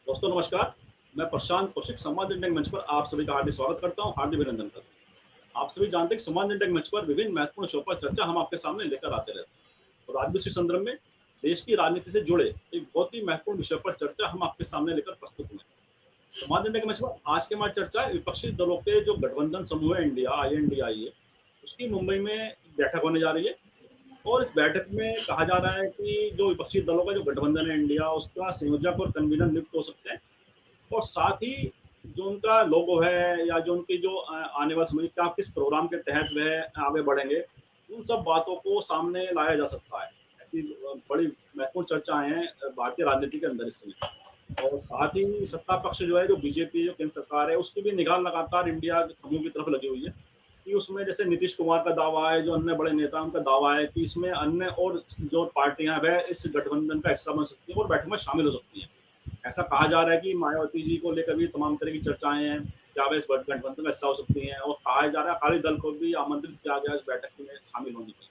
दोस्तों नमस्कार। मैं प्रशांत कौशिक संवाद इंडिया मंच पर आप सभी का हार्दिक स्वागत करता हूं, हार्दिक अभिनंदन करता हूं। आप सभी जानते हैं कि संवाद इंडिया मंच पर विभिन्न महत्वपूर्ण विषयों पर चर्चा हम आपके सामने लेकर आते रहते हैं और आज भी इसी संदर्भ में देश की राजनीति से जुड़े एक बहुत ही महत्वपूर्ण विषय पर चर्चा हम आपके सामने लेकर प्रस्तुत हुए हैं। संवाद इंडिया के मंच पर आज के हमारी चर्चा है विपक्षी दलों के जो गठबंधन समूह है इंडिया INDIA, उसकी मुंबई में बैठक होने जा रही है और इस बैठक में कहा जा रहा है कि जो विपक्षी दलों का जो गठबंधन है इंडिया, उसका संयोजक और कन्वीनर नियुक्त हो सकते हैं और साथ ही जो उनका लोगो है या जो उनकी जो आने वाले समय का किस प्रोग्राम के तहत वह आगे बढ़ेंगे, उन सब बातों को सामने लाया जा सकता है। ऐसी बड़ी महत्वपूर्ण चर्चाएं हैं भारतीय राजनीति के अंदर इस समय। और साथ ही सत्ता पक्ष जो है, जो बीजेपी जो केंद्र सरकार है, उसकी भी निगाह लगातार इंडिया समूह की तरफ लगी हुई है कि उसमें जैसे नीतीश कुमार का दावा है, जो अन्य बड़े नेता उनका दावा है कि इसमें अन्य और जो पार्टियां वह इस गठबंधन का हिस्सा बन सकती हैं और बैठक में शामिल हो सकती हैं। ऐसा कहा जा रहा है कि मायावती जी को लेकर भी तमाम तरह की चर्चाएं हैं, क्या वे इस गठबंधन का हिस्सा हो सकती हैं और कहा जा रहा है अकाली दल को भी आमंत्रित किया गया इस बैठक में शामिल होने के लिए।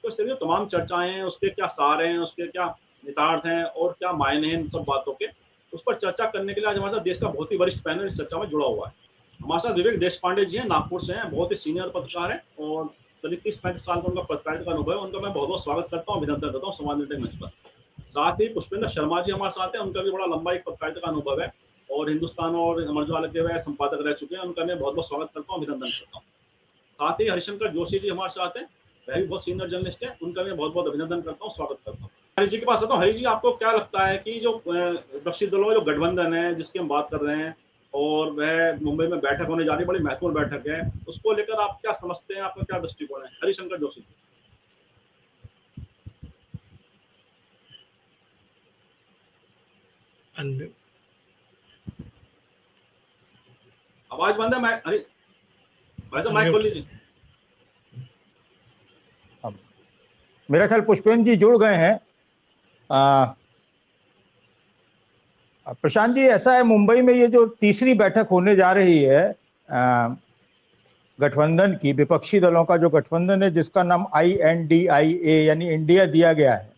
तो इस तरह की तमाम चर्चाएं हैं, उसके क्या सार हैं, उसके क्या निहितार्थ हैं और क्या मायने हैं इन सब बातों के, उस पर चर्चा करने के लिए आज हमारे साथ देश का बहुत ही वरिष्ठ पैनल इस चर्चा में जुड़ा हुआ है। हमारे साथ विवेक देशपांडे जी हैं, नागपुर से हैं, बहुत ही सीनियर पत्रकार हैं और करीब 30-35 साल का उनका पत्रकारिता का अनुभव है। उनका मैं बहुत बहुत स्वागत करता हूँ, अभिनंदन करता हूँ संवाद इंडिया मंच पर। साथ ही पुष्पेंद्र शर्मा जी हमारे साथ हैं, उनका भी बड़ा लंबा एक पत्रकारिता का अनुभव है और हिंदुस्तान और अमर उजाला के वह संपादक रह चुके हैं, उनका मैं बहुत बहुत स्वागत करता हूँ, अभिनंदन करता हूँ। साथ ही हरिशंकर जोशी जी हमारे साथ हैं, वह भी बहुत सीनियर जर्नलिस्ट हैं, उनका मैं बहुत बहुत अभिनंदन करता हूँ, स्वागत करता हूँ। हरि जी के पास आता हूँ। हरि जी, आपको क्या लगता है कि जो विपक्षी दलों का जो गठबंधन है जिसकी हम बात कर रहे हैं और वह मुंबई में बैठक होने जा रही है, बड़ी महत्वपूर्ण बैठक है, उसको लेकर आप क्या समझते हैं, आपका क्या दृष्टिकोण है? हरिशंकर जोशी। आवाज बंद है। मैं अरे भाई साहब माइक खोल लीजिए। मेरा ख्याल पुष्पेंद्र जी जुड़ गए हैं। प्रशांत जी, ऐसा है, मुंबई में ये जो तीसरी बैठक होने जा रही है गठबंधन की, विपक्षी दलों का जो गठबंधन है जिसका नाम INDIA यानी इंडिया दिया गया है,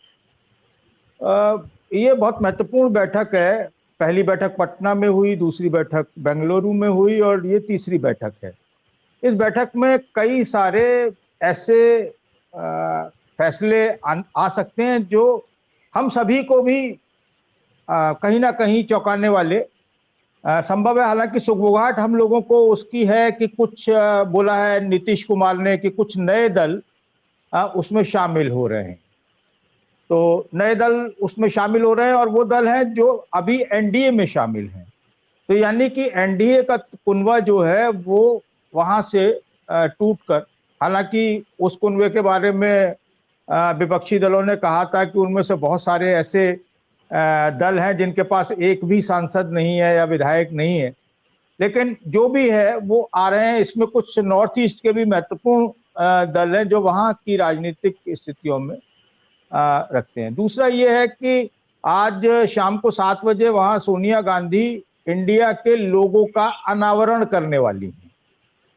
ये बहुत महत्वपूर्ण बैठक है। पहली बैठक पटना में हुई, दूसरी बैठक बेंगलुरु में हुई और ये तीसरी बैठक है। इस बैठक में कई सारे ऐसे फैसले आ सकते हैं जो हम सभी को भी कहीं ना कहीं चौंकाने वाले संभव है। हालांकि सुगबुगाहट हम लोगों को उसकी है कि कुछ बोला है नीतीश कुमार ने कि कुछ नए दल उसमें शामिल हो रहे हैं। तो नए दल उसमें शामिल हो रहे हैं और वो दल हैं जो अभी NDA में शामिल हैं। तो यानी कि NDA का कुनवा जो है वो वहां से टूटकर, हालांकि उस कुनवे के बारे में विपक्षी दलों ने कहा था कि उनमें से बहुत सारे ऐसे दल हैं जिनके पास एक भी सांसद नहीं है या विधायक नहीं है, लेकिन जो भी है वो आ रहे हैं। इसमें कुछ नॉर्थ ईस्ट के भी महत्वपूर्ण दल हैं जो वहां की राजनीतिक स्थितियों में रखते हैं। दूसरा ये है कि आज शाम को 7 बजे वहां सोनिया गांधी इंडिया के लोगों का अनावरण करने वाली हैं,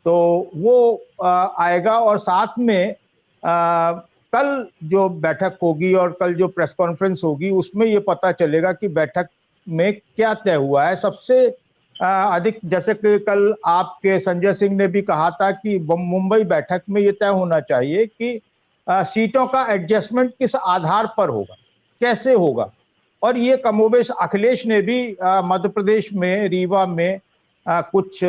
तो वो आएगा। और साथ में कल जो बैठक होगी और कल जो प्रेस कॉन्फ्रेंस होगी उसमें ये पता चलेगा कि बैठक में क्या तय हुआ है। सबसे अधिक, जैसे कि कल आपके संजय सिंह ने भी कहा था कि मुंबई बैठक में ये तय होना चाहिए कि सीटों का एडजस्टमेंट किस आधार पर होगा, कैसे होगा। और ये कमोबेश अखिलेश ने भी मध्य प्रदेश में रीवा में कुछ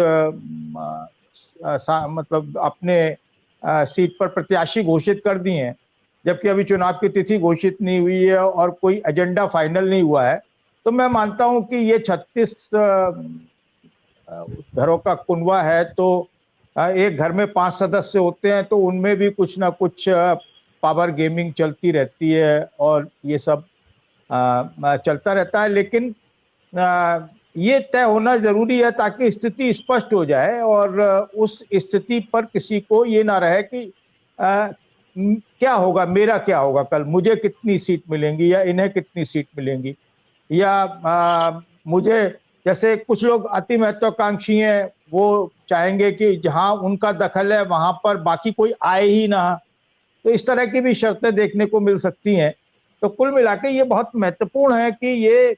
मतलब अपने सीट पर प्रत्याशी घोषित कर दिए हैं, जबकि अभी चुनाव की तिथि घोषित नहीं हुई है और कोई एजेंडा फाइनल नहीं हुआ है। तो मैं मानता हूं कि ये 36 घरों का कुनवा है, तो एक घर में 5 सदस्य होते हैं, तो उनमें भी कुछ ना कुछ पावर गेमिंग चलती रहती है और ये सब चलता रहता है। लेकिन ये तय होना जरूरी है ताकि स्थिति स्पष्ट हो जाए और उस स्थिति पर किसी को ये ना रहे कि क्या होगा, मेरा क्या होगा, कल मुझे कितनी सीट मिलेंगी या इन्हें कितनी सीट मिलेंगी, या मुझे, जैसे कुछ लोग अति महत्वाकांक्षी हैं, वो चाहेंगे कि जहां उनका दखल है वहां पर बाकी कोई आए ही ना। तो इस तरह की भी शर्तें देखने को मिल सकती हैं। तो कुल मिलाकर ये बहुत महत्वपूर्ण है कि ये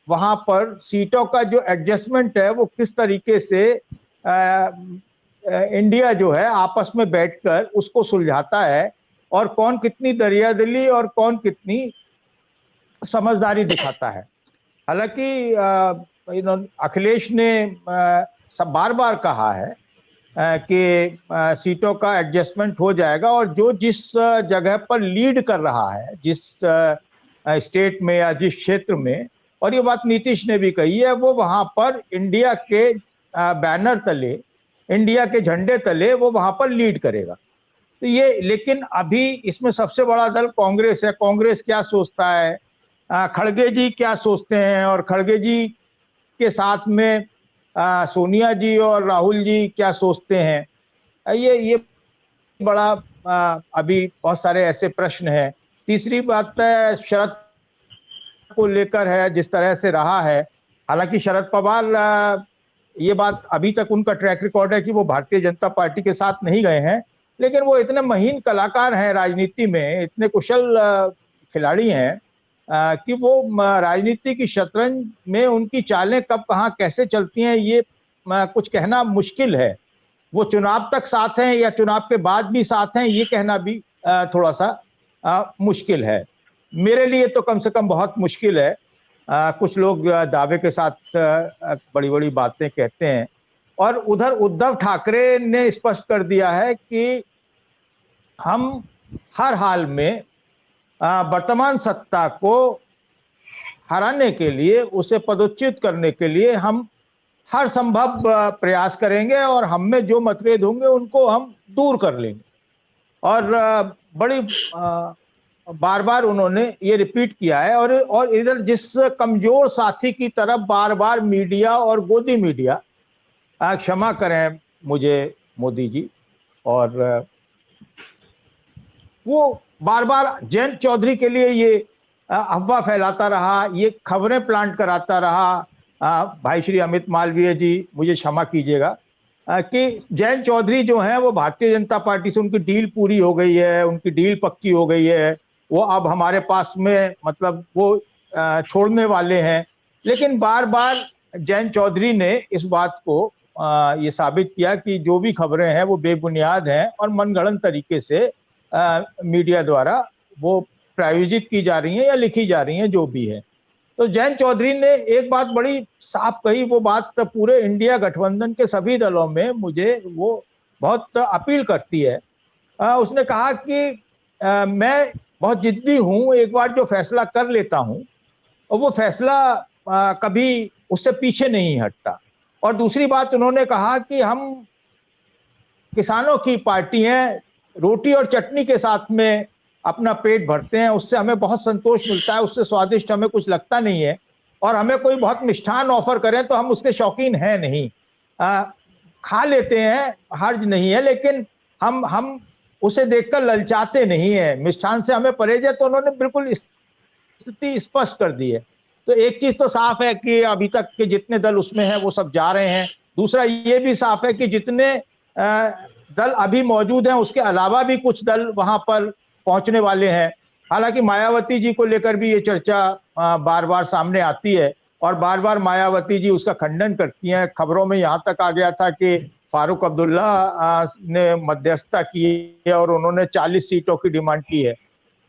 वहां पर सीटों का जो एडजस्टमेंट है वो किस तरीके से इंडिया जो है आपस में बैठकर उसको सुलझाता है, और कौन कितनी दरियादिली और कौन कितनी समझदारी दिखाता है। हालांकि अखिलेश ने सब बार बार कहा है कि सीटों का एडजस्टमेंट हो जाएगा, और जो जिस जगह पर लीड कर रहा है, जिस स्टेट में या जिस क्षेत्र में, और ये बात नीतीश ने भी कही है, वो वहां पर इंडिया के बैनर तले, इंडिया के झंडे तले वो वहां पर लीड करेगा। तो ये, लेकिन अभी इसमें सबसे बड़ा दल कांग्रेस है। कांग्रेस क्या सोचता है, खड़गे जी क्या सोचते हैं, और खड़गे जी के साथ में सोनिया जी और राहुल जी क्या सोचते हैं, ये बड़ा अभी बहुत सारे ऐसे प्रश्न हैं। तीसरी बात शरद को लेकर है, जिस तरह से रहा है। हालांकि शरद पवार, ये बात अभी तक उनका ट्रैक रिकॉर्ड है कि वो भारतीय जनता पार्टी के साथ नहीं गए हैं, लेकिन वो इतने महीन कलाकार हैं राजनीति में, इतने कुशल खिलाड़ी हैं कि वो राजनीति की शतरंज में उनकी चालें कब कहाँ कैसे चलती हैं, ये कुछ कहना मुश्किल है। वो चुनाव तक साथ हैं या चुनाव के बाद भी साथ हैं, ये कहना भी थोड़ा सा मुश्किल है। मेरे लिए तो कम से कम बहुत मुश्किल है। कुछ लोग दावे के साथ बड़ी बड़ी बातें कहते हैं, और उधर उद्धव ठाकरे ने स्पष्ट कर दिया है कि हम हर हाल में वर्तमान सत्ता को हराने के लिए, उसे पदोच्युत करने के लिए हम हर संभव प्रयास करेंगे, और हम में जो मतभेद होंगे उनको हम दूर कर लेंगे। और बड़ी बार बार उन्होंने ये रिपीट किया है। और इधर जिस कमजोर साथी की तरफ बार बार मीडिया और गोदी मीडिया, क्षमा करें मुझे मोदी जी, और वो बार बार जयंत चौधरी के लिए ये अफवाह फैलाता रहा, ये खबरें प्लांट कराता रहा। भाई श्री अमित मालवीय जी, मुझे क्षमा कीजिएगा, कि जयंत चौधरी जो हैं वो भारतीय जनता पार्टी से उनकी डील पूरी हो गई है, उनकी डील पक्की हो गई है, वो अब हमारे पास में, मतलब वो छोड़ने वाले हैं। लेकिन बार बार जयंत चौधरी ने इस बात को ये साबित किया कि जो भी खबरें हैं वो बेबुनियाद हैं और मनगढ़ंत तरीके से मीडिया द्वारा वो प्रायोजित की जा रही हैं या लिखी जा रही हैं, जो भी है। तो जयंत चौधरी ने एक बात बड़ी साफ कही, वो बात पूरे इंडिया गठबंधन के सभी दलों में मुझे वो बहुत अपील करती है। उसने कहा कि मैं बहुत जिद्दी हूं, एक बार जो फैसला कर लेता हूं और वो फैसला कभी उससे पीछे नहीं हटता। और दूसरी बात उन्होंने कहा कि हम किसानों की पार्टी हैं, रोटी और चटनी के साथ में अपना पेट भरते हैं, उससे हमें बहुत संतोष मिलता है, उससे स्वादिष्ट हमें कुछ लगता नहीं है, और हमें कोई बहुत मिष्ठान ऑफर करें तो हम उसके शौकीन हैं नहीं। खा लेते हैं, हर्ज नहीं है, लेकिन हम उसे देखकर ललचाते नहीं है, मिष्ठान से हमें परहेज है। तो उन्होंने बिल्कुल स्थिति स्पष्ट कर दी है। तो एक चीज तो साफ है कि अभी तक के जितने दल उसमें हैं वो सब जा रहे हैं। दूसरा ये भी साफ है कि जितने दल अभी मौजूद हैं उसके अलावा भी कुछ दल वहां पर पहुंचने वाले हैं। हालांकि मायावती जी को लेकर भी ये चर्चा बार बार सामने आती है और बार बार मायावती जी उसका खंडन करती हैं। खबरों में यहाँ तक आ गया था कि फारूक अब्दुल्ला ने मध्यस्थता की है और उन्होंने 40 सीटों की डिमांड की है,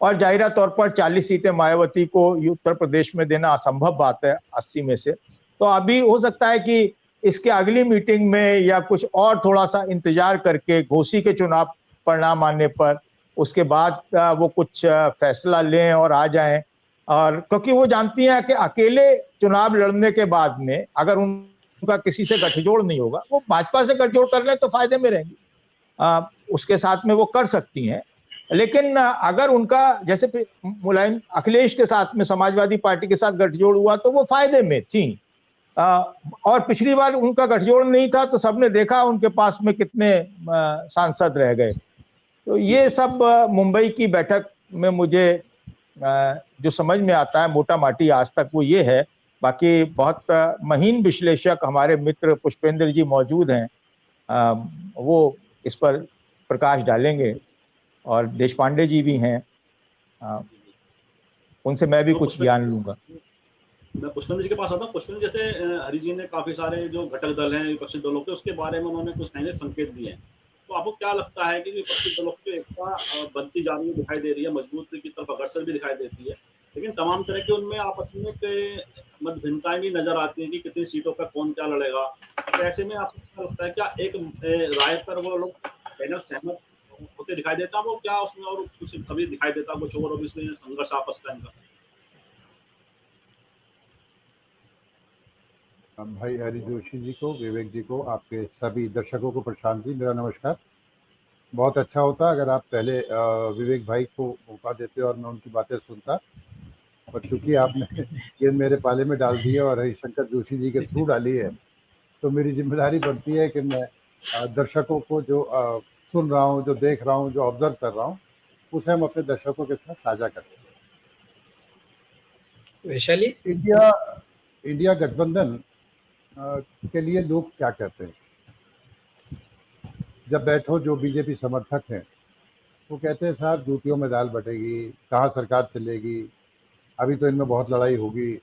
और जाहिरा तौर पर 40 सीटें मायावती को उत्तर प्रदेश में देना असंभव बात है 80 में से। तो अभी हो सकता है कि इसके अगली मीटिंग में या कुछ और थोड़ा सा इंतजार करके घोसी के चुनाव परिणाम आने पर उसके बाद वो कुछ फैसला लें और आ जाएं। और क्योंकि वो जानती हैं कि अकेले चुनाव लड़ने के बाद में अगर उनका किसी से गठजोड़ नहीं होगा, वो भाजपा से गठजोड़ कर लें तो फायदे में रहेंगी, उसके साथ में वो कर सकती हैं। लेकिन अगर उनका जैसे मुलायम अखिलेश के साथ में समाजवादी पार्टी के साथ गठजोड़ हुआ तो वो फायदे में थी, और पिछली बार उनका गठजोड़ नहीं था तो सबने देखा उनके पास में कितने सांसद रह गए। तो ये सब मुंबई की बैठक में मुझे जो समझ में आता है मोटा माटी आज तक वो ये है। बाकी बहुत महीन विश्लेषक हमारे मित्र पुष्पेंद्र जी मौजूद हैं, वो इस पर प्रकाश डालेंगे, और देश पांडे जी भी हैं, उनसे मैं भी कुछ ज्ञान लूंगा। मैं पुष्पेंद्र जी के पास आता हूँ। पुष्पेंद्र, जैसे हरि जी ने काफी सारे जो घटक दल हैं विपक्षी दलों के, उसके बारे में उन्होंने कुछ नए संकेत दिए हैं। तो आपको क्या लगता है कि विपक्षी दलों की जो एकता बनती जा रही है, दिखाई दे रही है, मजबूत की तरफ अग्रसर भी दिखाई देती है, लेकिन तमाम तरह के उनमें आपस में मतभिन्नताएं भी नजर आती हैं कि कितनी सीटों पर कौन क्या लड़ेगा। तो ऐसे में आपको क्या लगता है, क्या एक राय पर वो लोग पैनल सहमत होते दिखाई देता है वो, क्या उसमें और कुछ कभी दिखाई देता कुछ और, ऑब्वियसली संघर्ष आपस का इनका? भाई हरि जोशी जी को, विवेक जी को, आपके सभी दर्शकों को प्रशांत जी मेरा नमस्कार। बहुत अच्छा होता अगर आप पहले विवेक भाई को मौका देते और मैं उनकी बातें सुनता, और क्योंकि आपने ये मेरे पाले में डाल दी है और हरिशंकर जोशी जी के थ्रू डाली है, तो मेरी जिम्मेदारी बनती है कि मैं दर्शकों को जो सुन रहा हूँ, जो देख रहा हूँ, जो ऑब्जर्व कर रहा हूँ, उसे हम अपने दर्शकों के साथ साझा करते हैं। वैशाली, इंडिया गठबंधन के लिए लोग क्या कहते हैं? जब बैठो जो बीजेपी समर्थक हैं वो कहते हैं साहब जूतियों में दाल बटेगी, कहाँ सरकार चलेगी, अभी तो इनमें बहुत लड़ाई होगी।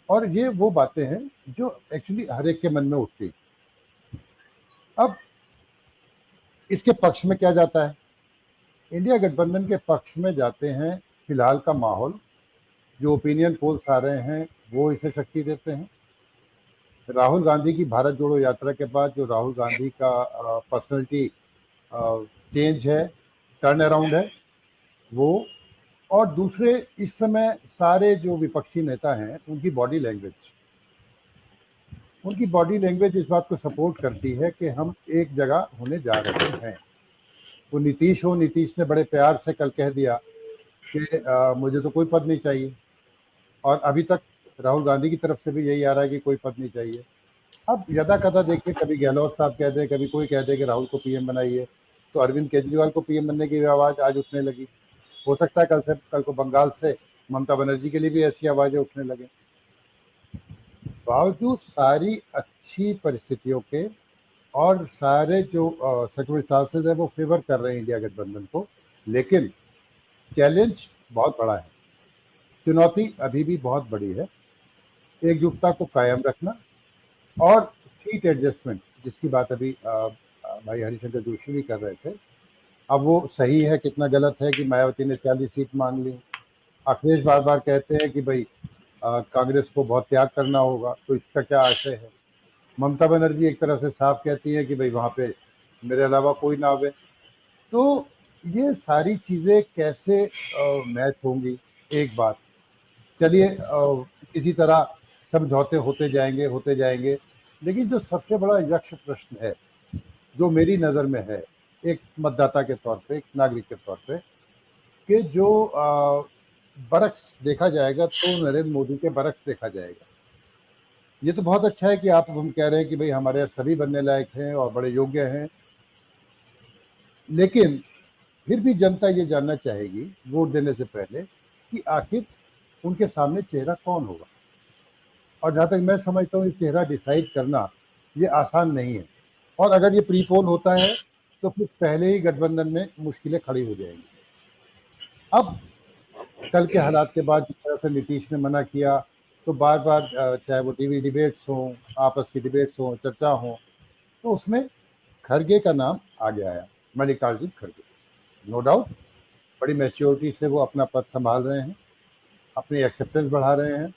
और ये वो बातें हैं जो एक्चुअली हर एक के मन में उठती। अब इसके पक्ष में क्या जाता है? इंडिया गठबंधन के पक्ष में जाते हैं फिलहाल का माहौल, जो ओपिनियन पोल्स आ रहे हैं वो इसे शक्ति देते हैं। राहुल गांधी की भारत जोड़ो यात्रा के बाद जो राहुल गांधी का पर्सनैलिटी चेंज है, टर्न अराउंड है वो, और दूसरे इस समय सारे जो विपक्षी नेता हैं उनकी बॉडी लैंग्वेज इस बात को सपोर्ट करती है कि हम एक जगह होने जा रहे हैं। वो नीतीश ने बड़े प्यार से कल कह दिया कि मुझे तो कोई पद नहीं चाहिए, और अभी तक राहुल गांधी की तरफ से भी यही आ रहा है कि कोई पद नहीं चाहिए। अब यदा कदा देखिए, कभी गहलोत साहब कह दे, कभी कोई कह दे कि राहुल को पीएम बनाइए, तो अरविंद केजरीवाल को पीएम बनने की आवाज़ आज उठने लगी। हो सकता है कल को बंगाल से ममता बनर्जी के लिए भी ऐसी आवाज़ें उठने लगे। बावजूद सारी अच्छी परिस्थितियों के और सारे जो सर्कमस्टांसेस है वो फेवर कर रहे हैं इंडिया गठबंधन को, लेकिन चैलेंज बहुत बड़ा है, चुनौती अभी भी बहुत बड़ी है। एकजुटता को कायम रखना और सीट एडजस्टमेंट, जिसकी बात अभी भाई हरिशंकर जोशी भी कर रहे थे। अब वो सही है कितना गलत है कि मायावती ने 40 सीट मांग ली। अखिलेश बार बार कहते हैं कि भाई कांग्रेस को बहुत त्याग करना होगा, तो इसका क्या आशय है? ममता बनर्जी एक तरह से साफ कहती है कि भाई वहाँ पे मेरे अलावा कोई ना आवे। तो ये सारी चीज़ें कैसे मैच होंगी? एक बात, चलिए किसी तरह समझौते होते जाएंगे, लेकिन जो सबसे बड़ा यक्ष प्रश्न है जो मेरी नज़र में है, एक मतदाता के तौर पे, एक नागरिक के तौर पे, कि जो बरक्स देखा जाएगा तो नरेंद्र मोदी के बरक्स देखा जाएगा। ये तो बहुत अच्छा है कि आप हम कह रहे हैं कि भाई हमारे सभी बनने लायक हैं और बड़े योग्य हैं, लेकिन फिर भी जनता ये जानना चाहेगी वोट देने से पहले कि आखिर उनके सामने चेहरा कौन होगा। और जहाँ तक मैं समझता हूँ ये चेहरा डिसाइड करना ये आसान नहीं है, और अगर ये प्रीपोल होता है तो फिर पहले ही गठबंधन में मुश्किलें खड़ी हो जाएंगी। अब कल के हालात के बाद जिस तरह से नीतीश ने मना किया, तो बार बार चाहे वो टीवी डिबेट्स हों, आपस की डिबेट्स हों, चर्चा हो, तो उसमें खड़गे का नाम आगे आया, मल्लिकार्जुन खड़गे। नो डाउट बड़ी मैच्योरिटी से वो अपना पद संभाल रहे हैं, अपनी एक्सेप्टेंस बढ़ा रहे हैं,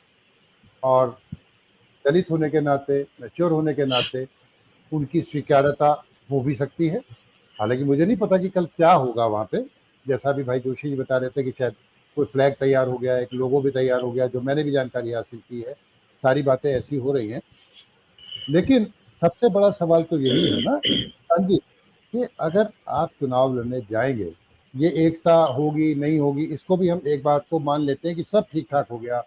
और दलित होने के नाते, मैच्योर होने के नाते उनकी स्वीकार्यता हो भी सकती है। हालांकि मुझे नहीं पता कि कल क्या होगा वहाँ पे, जैसा भी भाई जोशी जी बता रहे थे कि शायद कोई फ्लैग तैयार हो गया, एक लोगो भी तैयार हो गया, जो मैंने भी जानकारी हासिल की है। सारी बातें ऐसी हो रही हैं, लेकिन सबसे बड़ा सवाल तो यही है ना हाँ जी, कि अगर आप चुनाव लड़ने जाएंगे, ये एकता होगी नहीं होगी, इसको भी हम एक बात को मान लेते हैं कि सब ठीक ठाक हो गया,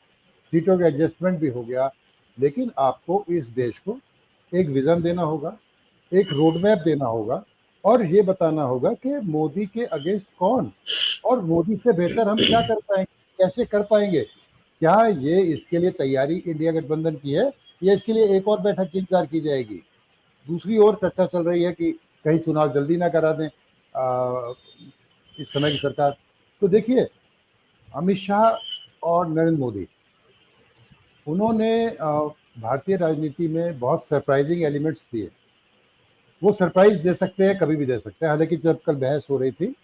सीटों का एडजस्टमेंट भी हो गया, लेकिन आपको इस देश को एक विजन देना होगा, एक रोड मैप देना होगा, और ये बताना होगा कि मोदी के अगेंस्ट कौन, और मोदी से बेहतर हम क्या कर पाएंगे, कैसे कर पाएंगे। क्या ये इसके लिए तैयारी इंडिया गठबंधन की है, या इसके लिए एक और बैठक की इंतजार की जाएगी? दूसरी ओर चर्चा चल रही है कि कहीं चुनाव जल्दी ना करा दें इस समय की सरकार। तो देखिए, अमित शाह और नरेंद्र मोदी उन्होंने भारतीय राजनीति में बहुत सरप्राइजिंग एलिमेंट्स दिए। वो सरप्राइज दे सकते हैं, कभी भी दे सकते हैं। हालांकि जब कल बहस हो रही थी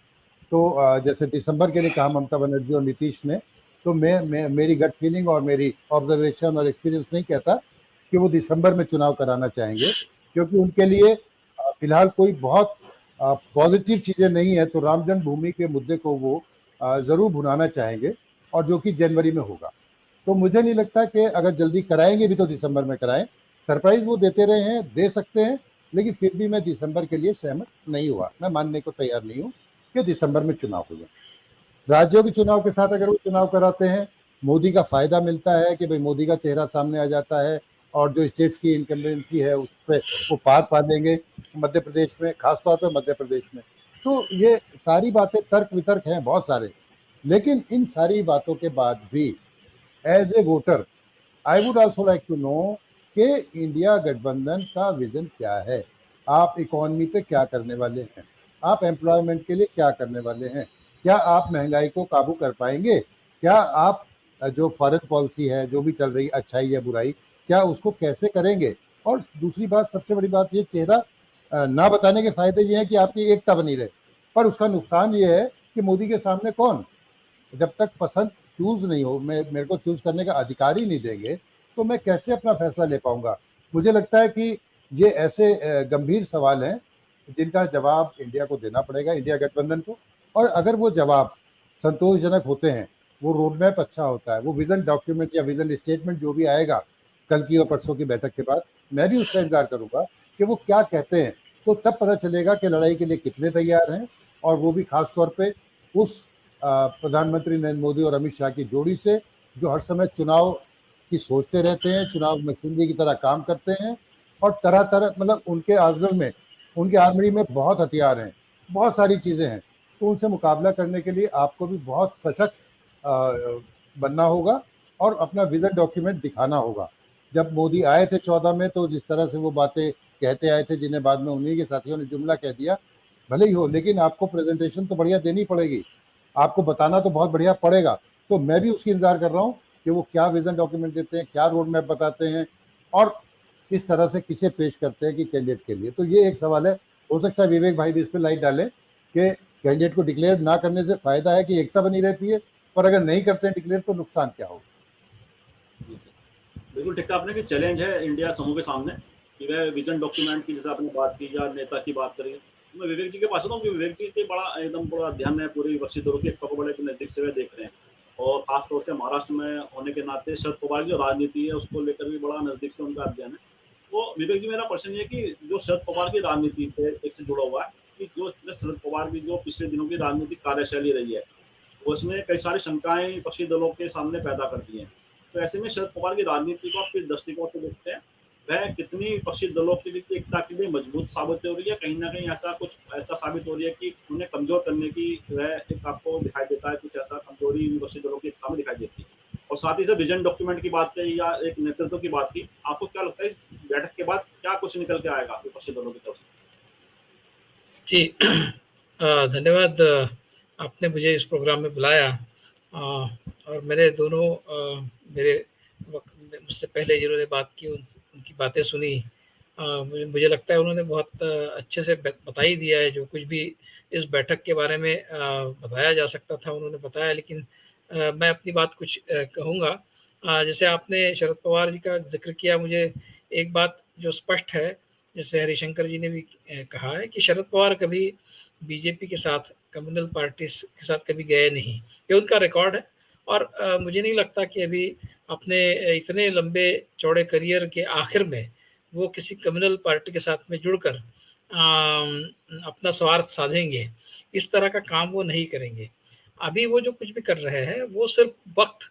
तो जैसे दिसंबर के लिए कहा ममता बनर्जी और नीतीश ने, तो मेरी गट फीलिंग और मेरी ऑब्जर्वेशन और एक्सपीरियंस नहीं कहता कि वो दिसंबर में चुनाव कराना चाहेंगे, क्योंकि उनके लिए फिलहाल कोई बहुत पॉजिटिव चीज़ें नहीं है। तो राम जन्मभूमि के मुद्दे को वो ज़रूर भुनाना चाहेंगे, और जो कि जनवरी में होगा। तो मुझे नहीं लगता कि अगर जल्दी कराएंगे भी तो दिसंबर में कराएं। सरप्राइज वो देते रहे हैं, दे सकते हैं, लेकिन फिर भी मैं दिसंबर के लिए सहमत नहीं हुआ। मैं मानने को तैयार नहीं हूँ कि दिसंबर में चुनाव हो जाए। राज्यों के चुनाव के साथ अगर वो चुनाव कराते हैं, मोदी का फायदा मिलता है कि भाई मोदी का चेहरा सामने आ जाता है, और जो स्टेट्स की इनकम्बेंसी है उस पर वो पार पा लेंगे, मध्य प्रदेश में, खासतौर पर मध्य प्रदेश में। तो ये सारी बातें तर्क वितर्क हैं बहुत सारे, लेकिन इन सारी बातों के बाद भी as a voter I would also like to know कि इंडिया गठबंधन का विजन क्या है। आप इकोनॉमी पे क्या करने वाले हैं, आप एम्प्लॉयमेंट के लिए क्या करने वाले हैं, क्या आप महंगाई को काबू कर पाएंगे, क्या आप जो फॉरेन पॉलिसी है जो भी चल रही अच्छाई या बुराई, क्या उसको कैसे करेंगे। और दूसरी बात, सबसे बड़ी बात, ये चेहरा ना बताने के फायदे ये हैं कि आपकी एकता बनी रहे, पर उसका नुकसान ये है कि मोदी के सामने कौन, जब तक पसंद चूज नहीं हो, मेरे को चूज करने का अधिकार ही नहीं देंगे, तो मैं कैसे अपना फैसला ले पाऊंगा। मुझे लगता है कि ये ऐसे गंभीर सवाल हैं जिनका जवाब इंडिया को देना पड़ेगा, इंडिया गठबंधन को। और अगर वो जवाब संतोषजनक होते हैं, वो रोड मैप अच्छा होता है, वो विजन डॉक्यूमेंट या विजन स्टेटमेंट जो भी आएगा कल की और परसों की बैठक के बाद, मैं भी उसका इंतजार करूंगा कि वो क्या कहते हैं। तो तब पता चलेगा कि लड़ाई के लिए कितने तैयार हैं, और वो भी खास तौर पे उस प्रधानमंत्री नरेंद्र मोदी और अमित शाह की जोड़ी से, जो हर समय चुनाव की सोचते रहते हैं, चुनाव मशीनरी की तरह काम करते हैं, और तरह तरह, मतलब उनके आर्सेनल में, उनके आर्मरी में बहुत हथियार हैं, बहुत सारी चीज़ें हैं। तो उनसे मुकाबला करने के लिए आपको भी बहुत सशक्त बनना होगा और अपना विजन डॉक्यूमेंट दिखाना होगा। जब मोदी आए थे 14 में, तो जिस तरह से वो बातें कहते आए थे, जिन्हें बाद में उन्हीं के साथियों ने जुमला कह दिया, भले ही हो, लेकिन आपको प्रेजेंटेशन तो बढ़िया देनी पड़ेगी, आपको बताना तो बहुत बढ़िया पड़ेगा। तो मैं भी उसकी इंतजार कर रहा हूँ कि वो क्या विजन डॉक्यूमेंट देते हैं, क्या रोड मैप बताते हैं, और किस तरह से किसे पेश करते हैं कि कैंडिडेट के लिए। तो ये एक सवाल है। हो सकता है विवेक भाई भी इस पर लाइट डालें कि कैंडिडेट को डिक्लेयर ना करने से फायदा है कि एकता बनी रहती है, पर अगर नहीं करते हैं डिक्लेयर तो नुकसान क्या होगा। बिल्कुल ठीक है आपने कि चैलेंज है इंडिया समूह के सामने कि वह विजन डॉक्यूमेंट की, जैसे आपने बात की या नेता की बात करी, मैं विवेक जी के पास आता हूँ कि विवेक जी के बड़ा एकदम पूरा ध्यान है पूरी विपक्षी दलों के बड़े के नजदीक से वह देख रहे हैं, और खासतौर से महाराष्ट्र में होने के नाते शरद पवार की जो राजनीति है उसको लेकर भी बड़ा नजदीक से उनका अध्ययन है। तो विवेक जी, मेरा प्रश्न ये है कि जो शरद पवार की राजनीति पे एक से जुड़ा हुआ है कि जो शरद पवार की जो पिछले दिनों की राजनीतिक कार्यशैली रही है, उसमें कई सारी शंकाएं विपक्षी दलों के सामने पैदा करती हैं। तो ऐसे में शरद पवार की राजनीति को आप किस दृष्टिकोण से देखते हैं? वह कितनी विपक्षी दलों के लिए एकता के लिए मजबूत साबित हो रही है, कहीं न कहीं ऐसा साबित हो रही है कि उन्हें कमज़ोर करने की वह एक आपको दिखाई देता है, कुछ ऐसा कमज़ोरी विपक्षी दलों की एकता में दिखाई देती है? और साथ ही साथ विज़न डॉक्यूमेंट की बात कही या एक नेतृत्व की बात की, आपको क्या लगता है इस बैठक के बाद क्या कुछ निकल के आएगा विपक्षी दलों की तरफ से? जी धन्यवाद। आपने मुझे इस प्रोग्राम में बुलाया, और मेरे दोनों मेरे मुझसे पहले जिन्होंने बात की उनकी बातें सुनी। मुझे लगता है उन्होंने बहुत अच्छे से बता ही दिया है जो कुछ भी इस बैठक के बारे में बताया जा सकता था उन्होंने बताया। लेकिन मैं अपनी बात कुछ कहूँगा। जैसे आपने शरद पवार जी का जिक्र किया, मुझे एक बात जो स्पष्ट है, जैसे हरिशंकर जी ने भी कहा है कि शरद पवार कभी बीजेपी के साथ, कम्युनल पार्टी के साथ कभी गए नहीं, ये उनका रिकॉर्ड है। और मुझे नहीं लगता कि अभी अपने इतने लंबे चौड़े करियर के आखिर में वो किसी कम्युनल पार्टी के साथ में जुड़कर अपना स्वार्थ साधेंगे। इस तरह का काम वो नहीं करेंगे। अभी वो जो कुछ भी कर रहे हैं वो सिर्फ वक्त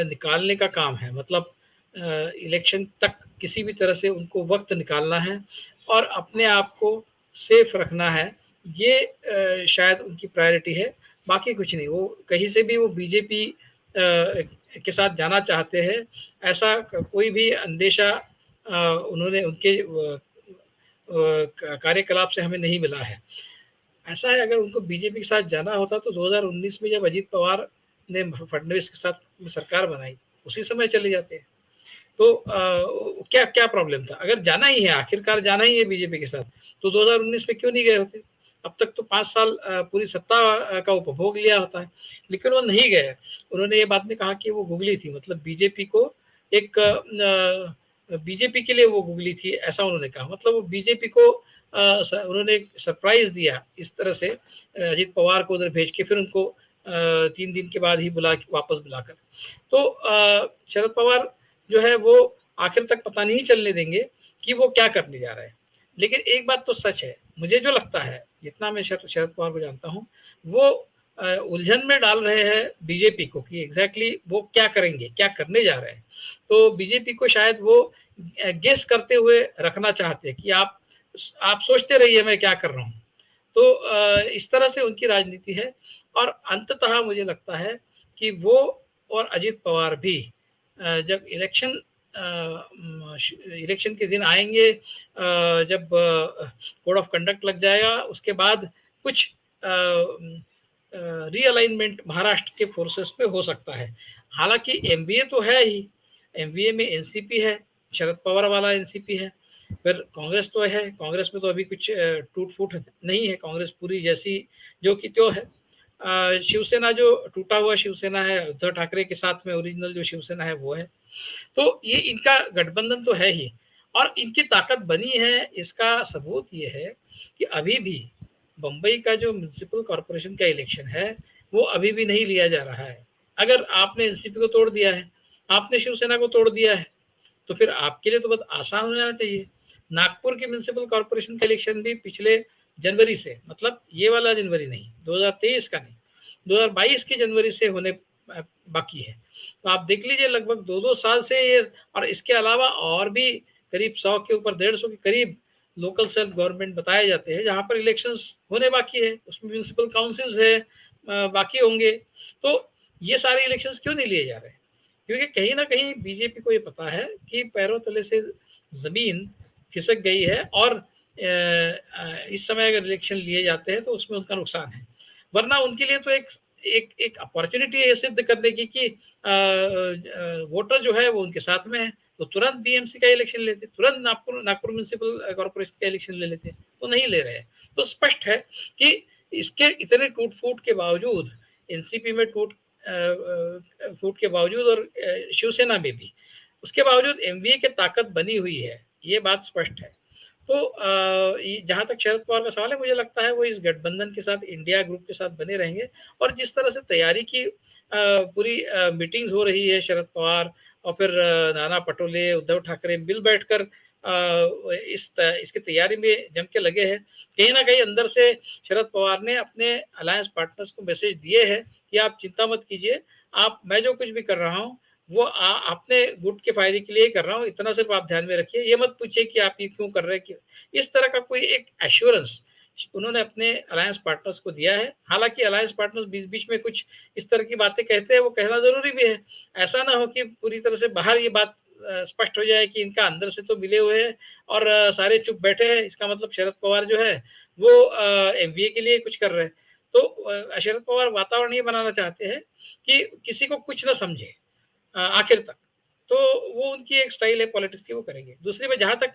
निकालने का काम है, मतलब इलेक्शन तक किसी भी तरह से उनको वक्त निकालना है और अपने आप को सेफ रखना है। ये शायद उनकी प्रायोरिटी है, बाकी कुछ नहीं। वो कहीं से भी वो बीजेपी के साथ जाना चाहते हैं, ऐसा कोई भी अंदेशा उन्होंने उनके कार्यकलाप से हमें नहीं मिला है। ऐसा है, अगर उनको बीजेपी के साथ जाना होता तो 2019 में जब अजीत पवार ने फडणवीस के साथ सरकार बनाई, उसी समय चले जाते। तो क्या क्या प्रॉब्लम था? अगर जाना ही है, आखिरकार जाना ही है बीजेपी के साथ, तो 2019 में क्यों नहीं गए होते? अब तक तो 5 साल पूरी सत्ता का उपभोग लिया होता है, लेकिन वो नहीं गए। उन्होंने ये बात में कहा कि वो गुगली थी, मतलब बीजेपी को एक बीजेपी के लिए वो गुगली थी, ऐसा उन्होंने कहा। मतलब वो बीजेपी को उन्होंने एक सरप्राइज दिया इस तरह से, अजित पवार को उधर भेज के, फिर उनको 3 दिन के बाद ही वापस बुलाकर। तो शरद पवार जो है वो आखिर तक पता नहीं चलने देंगे कि वो क्या करने जा रहे हैं। लेकिन एक बात तो सच है, मुझे जो लगता है, जितना मैं शरद पवार को जानता हूँ, वो उलझन में डाल रहे हैं बीजेपी को कि एग्जैक्टली वो क्या करेंगे, क्या करने जा रहे हैं। तो बीजेपी को शायद वो गेस करते हुए रखना चाहते हैं कि आप सोचते रहिए मैं क्या कर रहा हूँ। तो इस तरह से उनकी राजनीति है। और अंततः मुझे लगता है कि वो और अजित पवार भी जब इलेक्शन के दिन आएंगे, जब कोड ऑफ कंडक्ट लग जाएगा, उसके बाद कुछ रीअलाइनमेंट महाराष्ट्र के फोर्सेस पे हो सकता है। हालांकि एमवीए तो है ही, एमवीए में एनसीपी है, शरद पवार वाला एनसीपी है, फिर कांग्रेस तो है, कांग्रेस में तो अभी कुछ टूट फूट नहीं है, कांग्रेस पूरी जैसी जो कि त्यों है। शिवसेना जो टूटा हुआ शिवसेना है, उद्धव ठाकरे के साथ में ओरिजिनल जो शिवसेना है वो है। तो ये इनका गठबंधन तो है ही, और इनकी ताकत बनी है, इसका सबूत ये है कि अभी भी बंबई का जो म्युनिसिपल कॉरपोरेशन का इलेक्शन है वो अभी भी नहीं लिया जा रहा है। अगर आपने एनसीपी को तोड़ दिया है, आपने शिवसेना को तोड़ दिया है, तो फिर आपके लिए तो बहुत आसान हो जाना चाहिए। नागपुर की म्युनिसिपल कॉरपोरेशन का इलेक्शन भी पिछले जनवरी से, मतलब ये वाला जनवरी नहीं, 2023 का नहीं, 2022 की जनवरी से होने बाकी है। तो आप देख लीजिए, लगभग 2-2 साल से ये, और इसके अलावा और भी करीब 100 के ऊपर, 150 के करीब लोकल सेल्फ गवर्नमेंट बताए जाते हैं जहां पर इलेक्शंस होने बाकी है, उसमें म्युनिसिपल काउंसिल्स है बाकी होंगे। तो ये सारे इलेक्शंस क्यों नहीं लिए जा रहे? क्योंकि कहीं ना कहीं बीजेपी को ये पता है कि पैरों तले से जमीन खिसक गई है, और इस समय अगर इलेक्शन लिए जाते हैं तो उसमें उनका नुकसान है। वरना उनके लिए तो एक अपॉर्चुनिटी है सिद्ध करने की कि वोटर जो है वो उनके साथ में है, तो तुरंत बीएमसी का इलेक्शन लेते, तुरंत नागपुर म्युनिसिपल कॉर्पोरेशन का इलेक्शन ले लेते, तो नहीं ले रहे हैं। तो स्पष्ट है कि इसके इतने टूट फूट के बावजूद, एनसीपी में टूट फूट के बावजूद, और शिवसेना में भी, उसके बावजूद एमवीए की ताकत बनी हुई है, ये बात स्पष्ट है। तो जहां तक शरद पवार का सवाल है, मुझे लगता है वो इस गठबंधन के साथ, इंडिया ग्रुप के साथ बने रहेंगे। और जिस तरह से तैयारी की पूरी मीटिंग्स हो रही है, शरद पवार और फिर नाना पटोले, उद्धव ठाकरे मिल बैठकर इसकी तैयारी में जम के लगे हैं। कहीं ना कहीं अंदर से शरद पवार ने अपने अलायंस पार्टनर्स को मैसेज दिए हैं कि आप चिंता मत कीजिए, मैं जो कुछ भी कर रहा हूँ वो अपने गुट के फायदे के लिए कर रहा हूँ, इतना सिर्फ आप ध्यान में रखिए, ये मत पूछिए कि आप ये क्यों कर रहे हैं। इस तरह का कोई एक एश्योरेंस उन्होंने अपने अलायंस पार्टनर्स को दिया है। हालांकि अलायंस पार्टनर्स बीच बीच में कुछ इस तरह की बातें कहते हैं, वो कहना जरूरी भी है, ऐसा ना हो कि पूरी तरह से बाहर ये बात स्पष्ट हो जाए कि इनका अंदर से तो मिले हुए हैं और सारे चुप बैठे हैं, इसका मतलब शरद पवार जो है वो एमवीए के लिए कुछ कर रहे हैं। तो शरद पवार वातावरण ये बनाना चाहते हैं कि किसी को कुछ ना समझे आखिर तक। तो वो उनकी एक स्टाइल है पॉलिटिक्स की, वो करेंगे। दूसरी में जहां तक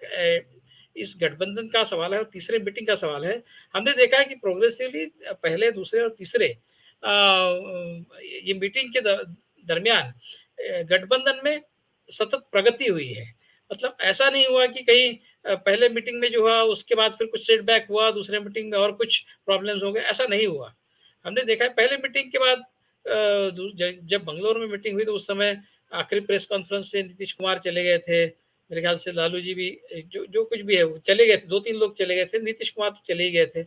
इस गठबंधन का सवाल है और तीसरे मीटिंग का सवाल है, हमने देखा है कि प्रोग्रेसिवली पहले, दूसरे और तीसरे ये मीटिंग के दरमियान गठबंधन में सतत प्रगति हुई है। मतलब ऐसा नहीं हुआ कि कहीं पहले मीटिंग में जो हुआ उसके बाद फिर कुछ सेटबैक हुआ, दूसरे मीटिंग में और कुछ प्रॉब्लम्स हो गए, ऐसा नहीं हुआ। हमने देखा है पहले मीटिंग के बाद जब बंगलोर में मीटिंग हुई तो उस समय आखिरी प्रेस कॉन्फ्रेंस से नीतीश कुमार चले गए थे, मेरे ख्याल से लालू जी भी, जो कुछ भी है वो चले गए थे, 2-3 लोग चले गए थे, नीतीश कुमार तो चले ही गए थे।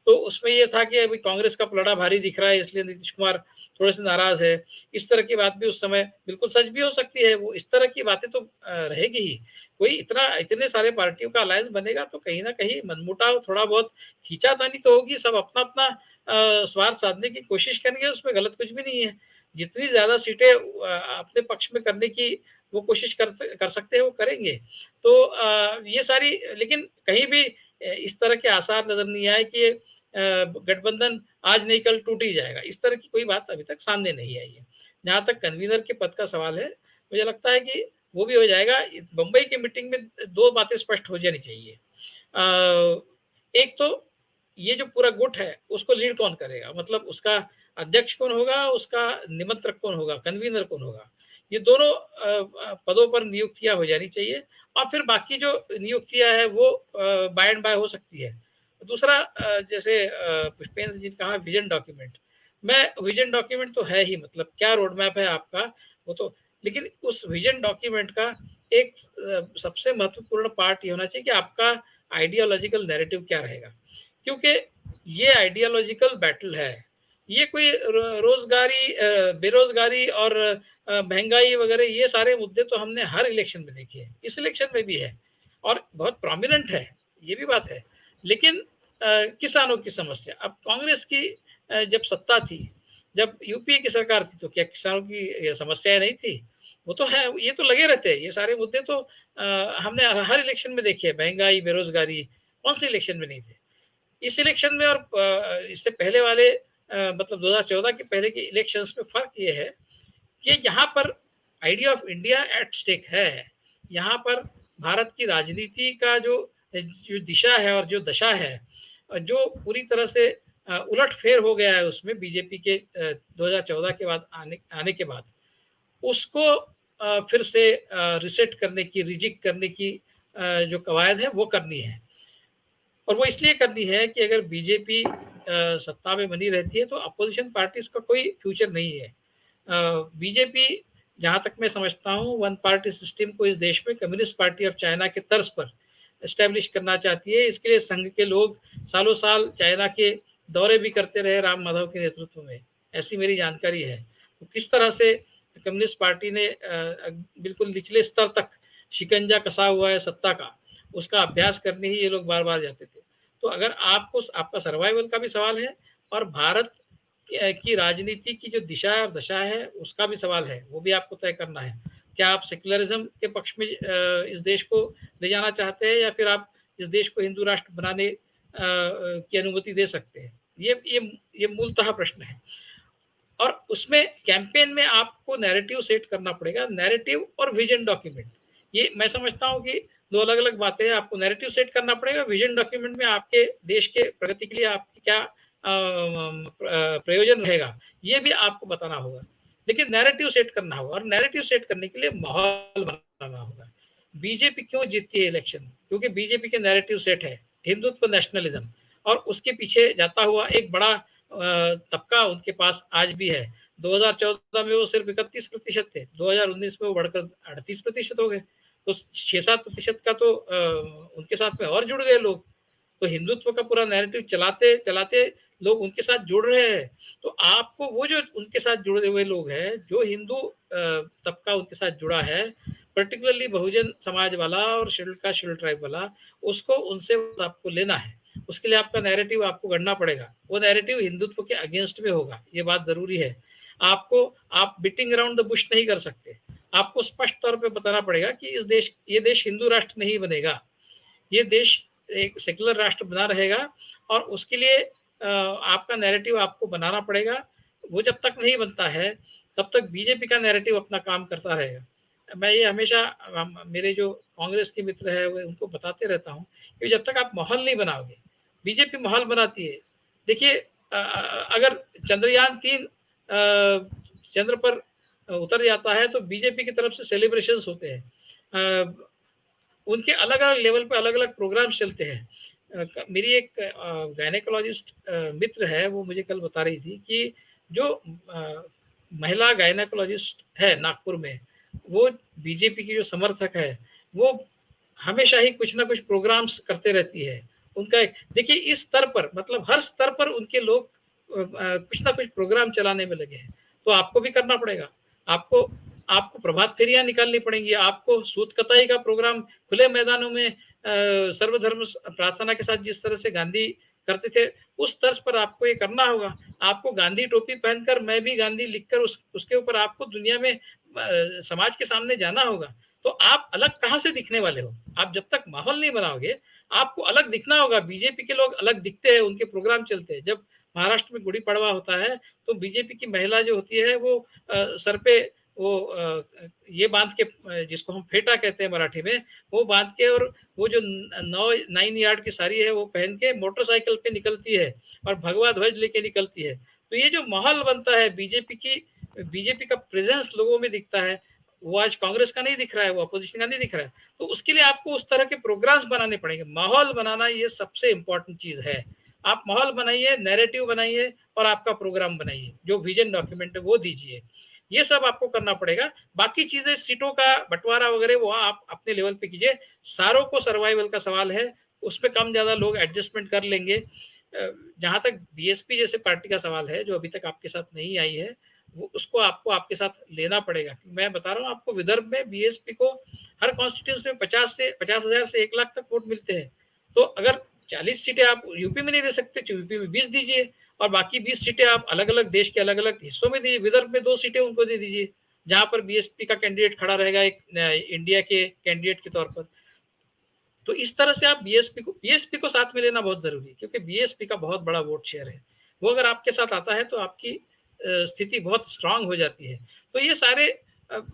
तो उसमें ये था कि अभी कांग्रेस का पलड़ा भारी दिख रहा है, इसलिए नीतीश कुमार थोड़े से नाराज है। इस तरह की बात भी उस समय बिल्कुल सच भी हो सकती है, वो इस तरह की बातें तो रहेगी ही। कोई इतने सारे पार्टियों का अलायंस बनेगा तो कहीं ना कहीं मनमुटाव, थोड़ा बहुत खींचातानी तो होगी, सब अपना अपना स्वार्थ साधने की कोशिश करेंगे, उसमें गलत कुछ भी नहीं है। जितनी ज्यादा सीटें अपने पक्ष में करने की वो कोशिश कर सकते हैं वो करेंगे। तो ये सारी, लेकिन कहीं भी इस तरह के आसार नजर नहीं आए कि गठबंधन आज नहीं कल टूट ही जाएगा, इस तरह की कोई बात अभी तक सामने नहीं आई है। जहां तक कन्वीनर के पद का सवाल है, मुझे लगता है कि वो भी हो जाएगा। बम्बई की मीटिंग में 2 बातें स्पष्ट हो जानी चाहिए। एक तो ये जो पूरा गुट है उसको लीड कौन करेगा, मतलब उसका अध्यक्ष कौन होगा, उसका निमंत्रक कौन होगा, कन्वीनर कौन होगा। ये दोनों पदों पर नियुक्तियां हो जानी चाहिए और फिर बाकी जो नियुक्तियां है वो बाय एंड बाय हो सकती है। दूसरा जैसे पुष्पेंद्र जी ने कहा विजन डॉक्यूमेंट, मैं विजन डॉक्यूमेंट तो है ही, मतलब क्या रोड मैप है आपका वो तो, लेकिन उस विजन डॉक्यूमेंट का एक सबसे महत्वपूर्ण पार्ट ये होना चाहिए कि आपका आइडियोलॉजिकल नैरेटिव क्या रहेगा, क्योंकि ये आइडियोलॉजिकल बैटल है। ये कोई रोजगारी बेरोजगारी और महंगाई वगैरह ये सारे मुद्दे तो हमने हर इलेक्शन में देखे हैं, इस इलेक्शन में भी है और बहुत प्रोमिनेंट है, ये भी बात है। लेकिन किसानों की समस्या, अब कांग्रेस की जब सत्ता थी, जब यूपीए की सरकार थी, तो क्या किसानों की समस्याएं नहीं थी? वो तो है, ये तो लगे रहते हैं, ये सारे मुद्दे तो हमने हर इलेक्शन में देखे हैं। महंगाई, बेरोजगारी कौन से इलेक्शन में नहीं थे? इस इलेक्शन में और इससे पहले वाले मतलब 2014 के पहले के इलेक्शंस में फर्क ये है कि यहाँ पर idea of India at stake है। यहाँ पर भारत की राजनीति का जो दिशा है और जो दशा है, जो पूरी तरह से उलटफेर हो गया है उसमें बीजेपी के 2014 के बाद आने के बाद, उसको फिर से रिसेट करने की, रिजिक करने की जो कवायद है वो करनी है। और वो इसलिए करनी है कि अगर बीजेपी सत्ता में बनी रहती है तो अपोजिशन पार्टीज का कोई फ्यूचर नहीं है। बीजेपी, जहां तक मैं समझता हूँ, वन पार्टी सिस्टम को इस देश में कम्युनिस्ट पार्टी ऑफ चाइना के तर्ज पर एस्टेब्लिश करना चाहती है। इसके लिए संघ के लोग सालों साल चाइना के दौरे भी करते रहे राम माधव के नेतृत्व में, ऐसी मेरी जानकारी है। तो किस तरह से कम्युनिस्ट पार्टी ने बिल्कुल निचले स्तर तक शिकंजा कसा हुआ है सत्ता का, उसका अभ्यास करने ही ये लोग बार बार जाते थे। तो अगर आपको आपका सर्वाइवल का भी सवाल है और भारत की राजनीति की जो दिशा और दशा है उसका भी सवाल है, वो भी आपको तय करना है। क्या आप सेक्युलरिज्म के पक्ष में इस देश को ले जाना चाहते हैं या फिर आप इस देश को हिंदू राष्ट्र बनाने की अनुमति दे सकते हैं? ये मूलतः प्रश्न है। और उसमें कैंपेन में आपको नैरेटिव सेट करना पड़ेगा, नैरेटिव और विजन डॉक्यूमेंट, ये मैं समझता हूँ कि 2 अलग अलग बातें हैं। आपको नैरेटिव सेट करना पड़ेगा, विजन डॉक्यूमेंट में आपके देश के प्रगति के लिए आपकी क्या प्रयोजन रहेगा ये भी आपको बताना होगा, लेकिन नैरेटिव सेट करना होगा और नैरेटिव सेट करने के लिए माहौल बनाना होगा। बीजेपी क्यों जीतती है इलेक्शन? क्योंकि बीजेपी के नैरेटिव सेट है हिंदुत्व, नेशनलिज्म, और उसके पीछे जाता हुआ एक बड़ा तबका उनके पास आज भी है। 2014 में वो सिर्फ 31% थे, 2019 में वो बढ़कर 38% हो गए, तो 6-7% का तो उनके साथ में और जुड़ गए लोग। तो हिंदुत्व का पूरा नैरेटिव चलाते चलाते लोग उनके साथ जुड़ रहे हैं। तो आपको वो जो उनके साथ जुड़े हुए लोग हैं, जो हिंदू तबका उनके साथ जुड़ा है, पर्टिकुलरली बहुजन समाज वाला और शेड्यूल ट्राइब वाला, उसको उनसे आपको लेना है। उसके लिए आपका नैरेटिव आपको गढ़ना पड़ेगा, वो नैरेटिव हिंदुत्व के अगेंस्ट में होगा, ये बात जरूरी है। आप बीटिंग अराउंड द बुश नहीं कर सकते, आपको स्पष्ट तौर पे बताना पड़ेगा कि ये देश हिंदू राष्ट्र नहीं बनेगा, ये देश एक सेकुलर राष्ट्र बना रहेगा, और उसके लिए आपका नैरेटिव आपको बनाना पड़ेगा। वो जब तक नहीं बनता है तब तक बीजेपी का नैरेटिव अपना काम करता रहेगा। मैं ये हमेशा मेरे जो कांग्रेस के मित्र है उनको बताते रहता हूँ कि जब तक आप माहौल नहीं बनाओगे, बीजेपी माहौल बनाती है। देखिए अगर चंद्रयान-3 चंद्र पर उतर जाता है तो बीजेपी की तरफ से सेलिब्रेशंस होते हैं, उनके अलग अलग लेवल पे अलग अलग प्रोग्राम्स चलते हैं। मेरी एक गायनेकोलॉजिस्ट मित्र है, वो मुझे कल बता रही थी कि जो महिला गायनेकोलॉजिस्ट है नागपुर में, वो बीजेपी की जो समर्थक है, वो हमेशा ही कुछ ना कुछ प्रोग्राम्स करते रहती है। उनका देखिए इस स्तर पर, मतलब हर स्तर पर उनके लोग कुछ ना कुछ प्रोग्राम चलाने में लगे हैं। तो आपको भी करना पड़ेगा, आपको प्रभात फेरियां निकालनी पड़ेंगी, आपको सूत कताई का प्रोग्राम खुले मैदानों में सर्वधर्म प्रार्थना के साथ जिस तरह से गांधी करते थे, उस तर्ज पर आपको ये करना होगा। आपको गांधी टोपी पहनकर मैं भी गांधी लिखकर उसके ऊपर आपको दुनिया में समाज के सामने जाना होगा। तो आप अलग कहाँ से दिखने वाले हो? आप जब तक माहौल नहीं बनाओगे, आपको अलग दिखना होगा। बीजेपी के लोग अलग दिखते हैं, उनके प्रोग्राम चलते हैं। जब महाराष्ट्र में गुड़ी पड़वा होता है तो बीजेपी की महिला जो होती है वो सर पे वो ये बांध के, जिसको हम फेटा कहते हैं मराठी में, वो बांध के, और वो जो 9 यार्ड की साड़ी है वो पहन के मोटरसाइकिल पे निकलती है और भगवा ध्वज लेके निकलती है। तो ये जो माहौल बनता है बीजेपी का प्रेजेंस लोगों में दिखता है, वो आज कांग्रेस का नहीं दिख रहा है, वो अपोजिशन का नहीं दिख रहा है। तो उसके लिए आपको उस तरह के प्रोग्राम्स बनाने पड़ेंगे। माहौल बनाना ये सबसे इंपॉर्टेंट चीज है। आप माहौल बनाइए, नैरेटिव बनाइए और आपका प्रोग्राम बनाइए, जो विजन डॉक्यूमेंट है वो दीजिए। ये सब आपको करना पड़ेगा। बाकी चीजें, सीटों का बंटवारा वगैरह, वो आप अपने लेवल पे कीजिए। सारों को सर्वाइवल का सवाल है, उसमें कम ज्यादा लोग एडजस्टमेंट कर लेंगे। जहां तक बीएसपी जैसे पार्टी का सवाल है, जो अभी तक आपके साथ नहीं आई है, वो उसको आपको आपके साथ लेना पड़ेगा। मैं बता रहा हूँ आपको, विदर्भ में बीएसपी को हर कॉन्स्टिट्यूंसी में 50,000 से 1 लाख तक वोट मिलते हैं। तो अगर 40 सीटें आप यूपी में नहीं दे सकते, तो यूपी में 20 दीजिए, और बाकी 20 सीटें आप अलग अलग देश के अलग अलग हिस्सों में दीजिए। विदर्भ में 2 सीटें उनको दे दीजिए, जहां पर बीएसपी का कैंडिडेट खड़ा रहेगा एक इंडिया के कैंडिडेट के तौर पर। तो इस तरह से आप बीएसपी को साथ में लेना बहुत जरूरी है, क्योंकि बीएसपी का बहुत बड़ा वोट शेयर है। वो अगर आपके साथ आता है तो आपकी स्थिति बहुत स्ट्रांग हो जाती है। तो ये सारे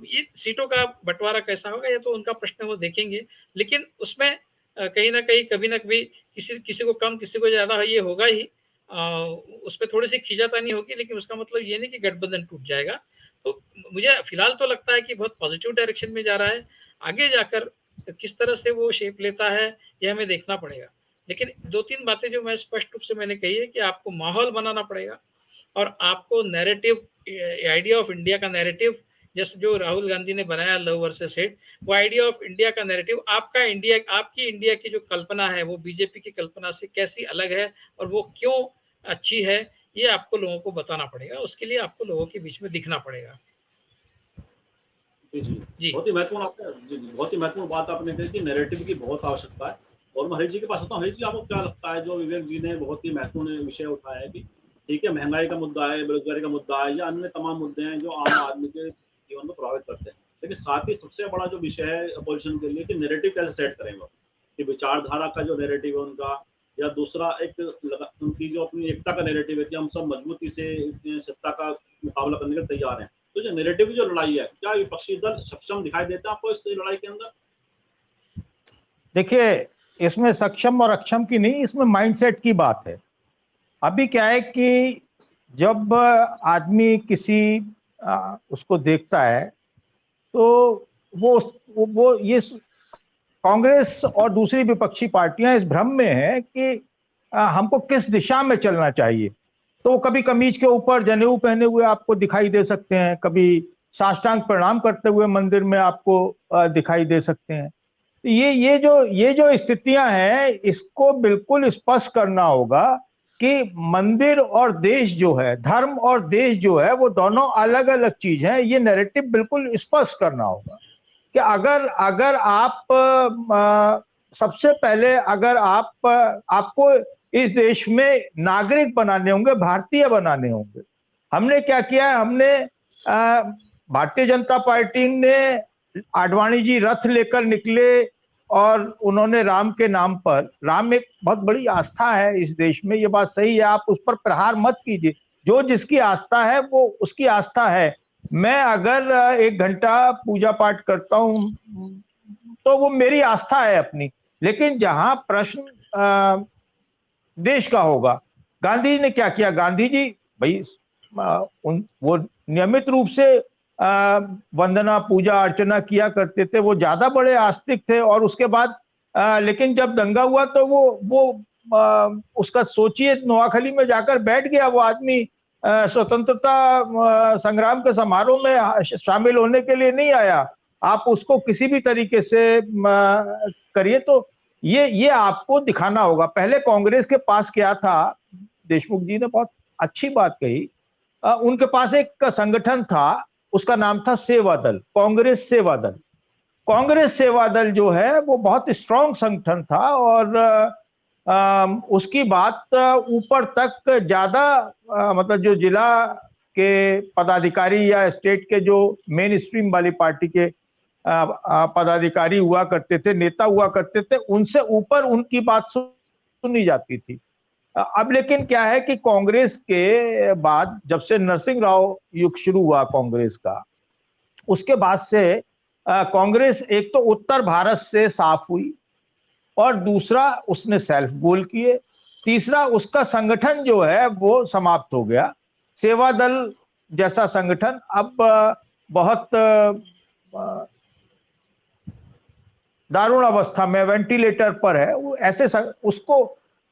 ये सीटों का बंटवारा कैसा होगा, ये तो उनका प्रश्न है, वो देखेंगे। लेकिन उसमें कहीं ना कहीं कभी ना कभी किसी को कम, किसी को ज्यादा ये होगा ही। उस पर थोड़ी सी खींचातानी होगी, लेकिन उसका मतलब ये नहीं कि गठबंधन टूट जाएगा। तो मुझे फिलहाल तो लगता है कि बहुत पॉजिटिव डायरेक्शन में जा रहा है। आगे जाकर किस तरह से वो शेप लेता है, ये हमें देखना पड़ेगा। लेकिन 2-3 बातें जो मैं स्पष्ट रूप से मैंने कही है कि आपको माहौल बनाना पड़ेगा, और आपको नैरेटिव, आइडिया ऑफ इंडिया का नैरेटिव, जैसे जो राहुल गांधी ने बनाया लव वर्सेस हेट, वो आइडिया ऑफ इंडिया का नैरेटिव, आपकी इंडिया की जो कल्पना है वो बीजेपी की कल्पना से कैसी अलग है और वो क्यों अच्छी है, ये आपको लोगों को बताना पड़ेगा। उसके लिए आपको लोगों के बीच में दिखना पड़ेगा। जी, बहुत ही महत्वपूर्ण बात आपने कही कि नैरेटिव की बहुत आवश्यकता है। और मैं हरीश जी के पास आता हूँ। हरीश जी, आपको क्या लगता है, जो विवेक जी ने बहुत ही महत्वपूर्ण विषय उठाया है कि ठीक है, महंगाई का मुद्दा है, बेरोजगारी का मुद्दा है, या अन्य तमाम मुद्दे हैं जो आम आदमी के जीवन को प्रभावित करते हैं, लेकिन साथ ही सबसे बड़ा जो विषय है अपोजिशन के लिए कि नैरेटिव कैसे सेट करेंगे, कि विचारधारा का जो नैरेटिव है उनका, या दूसरा उनकी जो अपनी एकता का नैरेटिव है कि हम सब मजबूती से सत्ता का मुकाबला करने के लिए तैयार हैं। तो जो नैरेटिव की जो लड़ाई है, क्या विपक्षी दल सक्षम दिखाई देता है आपको इस लड़ाई के अंदर? देखिए, इसमें सक्षम और अक्षम की नहीं, इसमें माइंडसेट की बात है। अभी क्या है कि जब आदमी किसी उसको देखता है तो वो ये कांग्रेस और दूसरी विपक्षी पार्टियां इस भ्रम में है कि हमको किस दिशा में चलना चाहिए। तो कभी कमीज के ऊपर जनेऊ पहने हुए आपको दिखाई दे सकते हैं, कभी साष्टांग प्रणाम करते हुए मंदिर में आपको दिखाई दे सकते हैं। ये जो स्थितियां हैं, इसको बिल्कुल स्पष्ट करना होगा कि मंदिर और देश जो है, धर्म और देश जो है, वो दोनों अलग अलग चीज है। ये नैरेटिव बिल्कुल स्पष्ट करना होगा कि अगर आप सबसे पहले अगर आपको इस देश में नागरिक बनाने होंगे, भारतीय बनाने होंगे। हमने क्या किया है, हमने भारतीय जनता पार्टी ने, आडवाणी जी रथ लेकर निकले और उन्होंने राम के नाम पर, राम एक बहुत बड़ी आस्था है इस देश में, ये बात सही है, आप उस पर प्रहार मत कीजिए। जो जिसकी आस्था है वो उसकी आस्था है। मैं अगर 1 घंटा पूजा पाठ करता हूं तो वो मेरी आस्था है अपनी। लेकिन जहां प्रश्न देश का होगा, गांधी जी ने क्या किया, गांधी जी भाई वो नियमित रूप से वंदना, पूजा अर्चना किया करते थे, वो ज्यादा बड़े आस्तिक थे। और उसके बाद लेकिन जब दंगा हुआ तो वो उसका सोचिए, नोआखली में जाकर बैठ गया वो आदमी। स्वतंत्रता संग्राम के समारोह में शामिल होने के लिए नहीं आया। आप उसको किसी भी तरीके से करिए। तो ये आपको दिखाना होगा। पहले कांग्रेस के पास क्या था, देशमुख जी ने बहुत अच्छी बात कही, उनके पास एक संगठन था, उसका नाम था सेवा दल, कांग्रेस सेवा दल। कांग्रेस सेवा दल जो है वो बहुत स्ट्रांग संगठन था, और उसकी बात ऊपर तक ज्यादा, मतलब जो जिला के पदाधिकारी या स्टेट के जो मेन स्ट्रीम वाली पार्टी के पदाधिकारी हुआ करते थे, नेता हुआ करते थे, उनसे ऊपर उनकी बात सुनी जाती थी। अब लेकिन क्या है कि कांग्रेस के बाद, जब से नरसिंह राव युग शुरू हुआ कांग्रेस का, उसके बाद से कांग्रेस एक तो उत्तर भारत से साफ हुई, और दूसरा उसने सेल्फ गोल किए, तीसरा उसका संगठन जो है वो समाप्त हो गया। सेवा दल जैसा संगठन अब बहुत दारुण अवस्था में वेंटिलेटर पर है। वो ऐसे उसको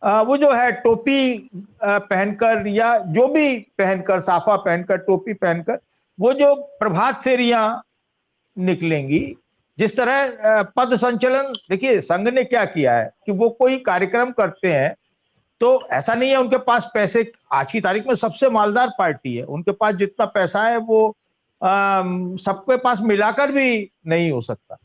वो जो है टोपी पहनकर या जो भी पहनकर, साफा पहनकर, टोपी पहनकर, वो जो प्रभात फेरियां निकलेंगी, जिस तरह पद संचलन, देखिए संघ ने क्या किया है कि वो कोई कार्यक्रम करते हैं तो ऐसा नहीं है उनके पास पैसे, आज की तारीख में सबसे मालदार पार्टी है, उनके पास जितना पैसा है वो सबके पास मिलाकर भी नहीं हो सकता।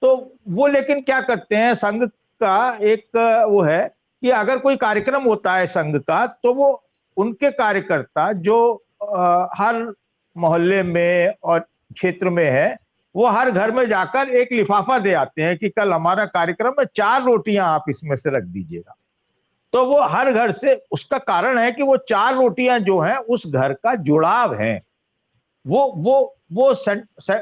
तो वो लेकिन क्या करते हैं, संघ का एक वो है कि अगर कोई कार्यक्रम होता है संघ का, तो वो उनके कार्यकर्ता जो हर मोहल्ले में और क्षेत्र में है, वो हर घर में जाकर एक लिफाफा दे आते हैं कि कल हमारा कार्यक्रम है, 4 रोटियां आप इसमें से रख दीजिएगा। तो वो हर घर से, उसका कारण है कि वो 4 रोटियां जो हैं उस घर का जुड़ाव है, वो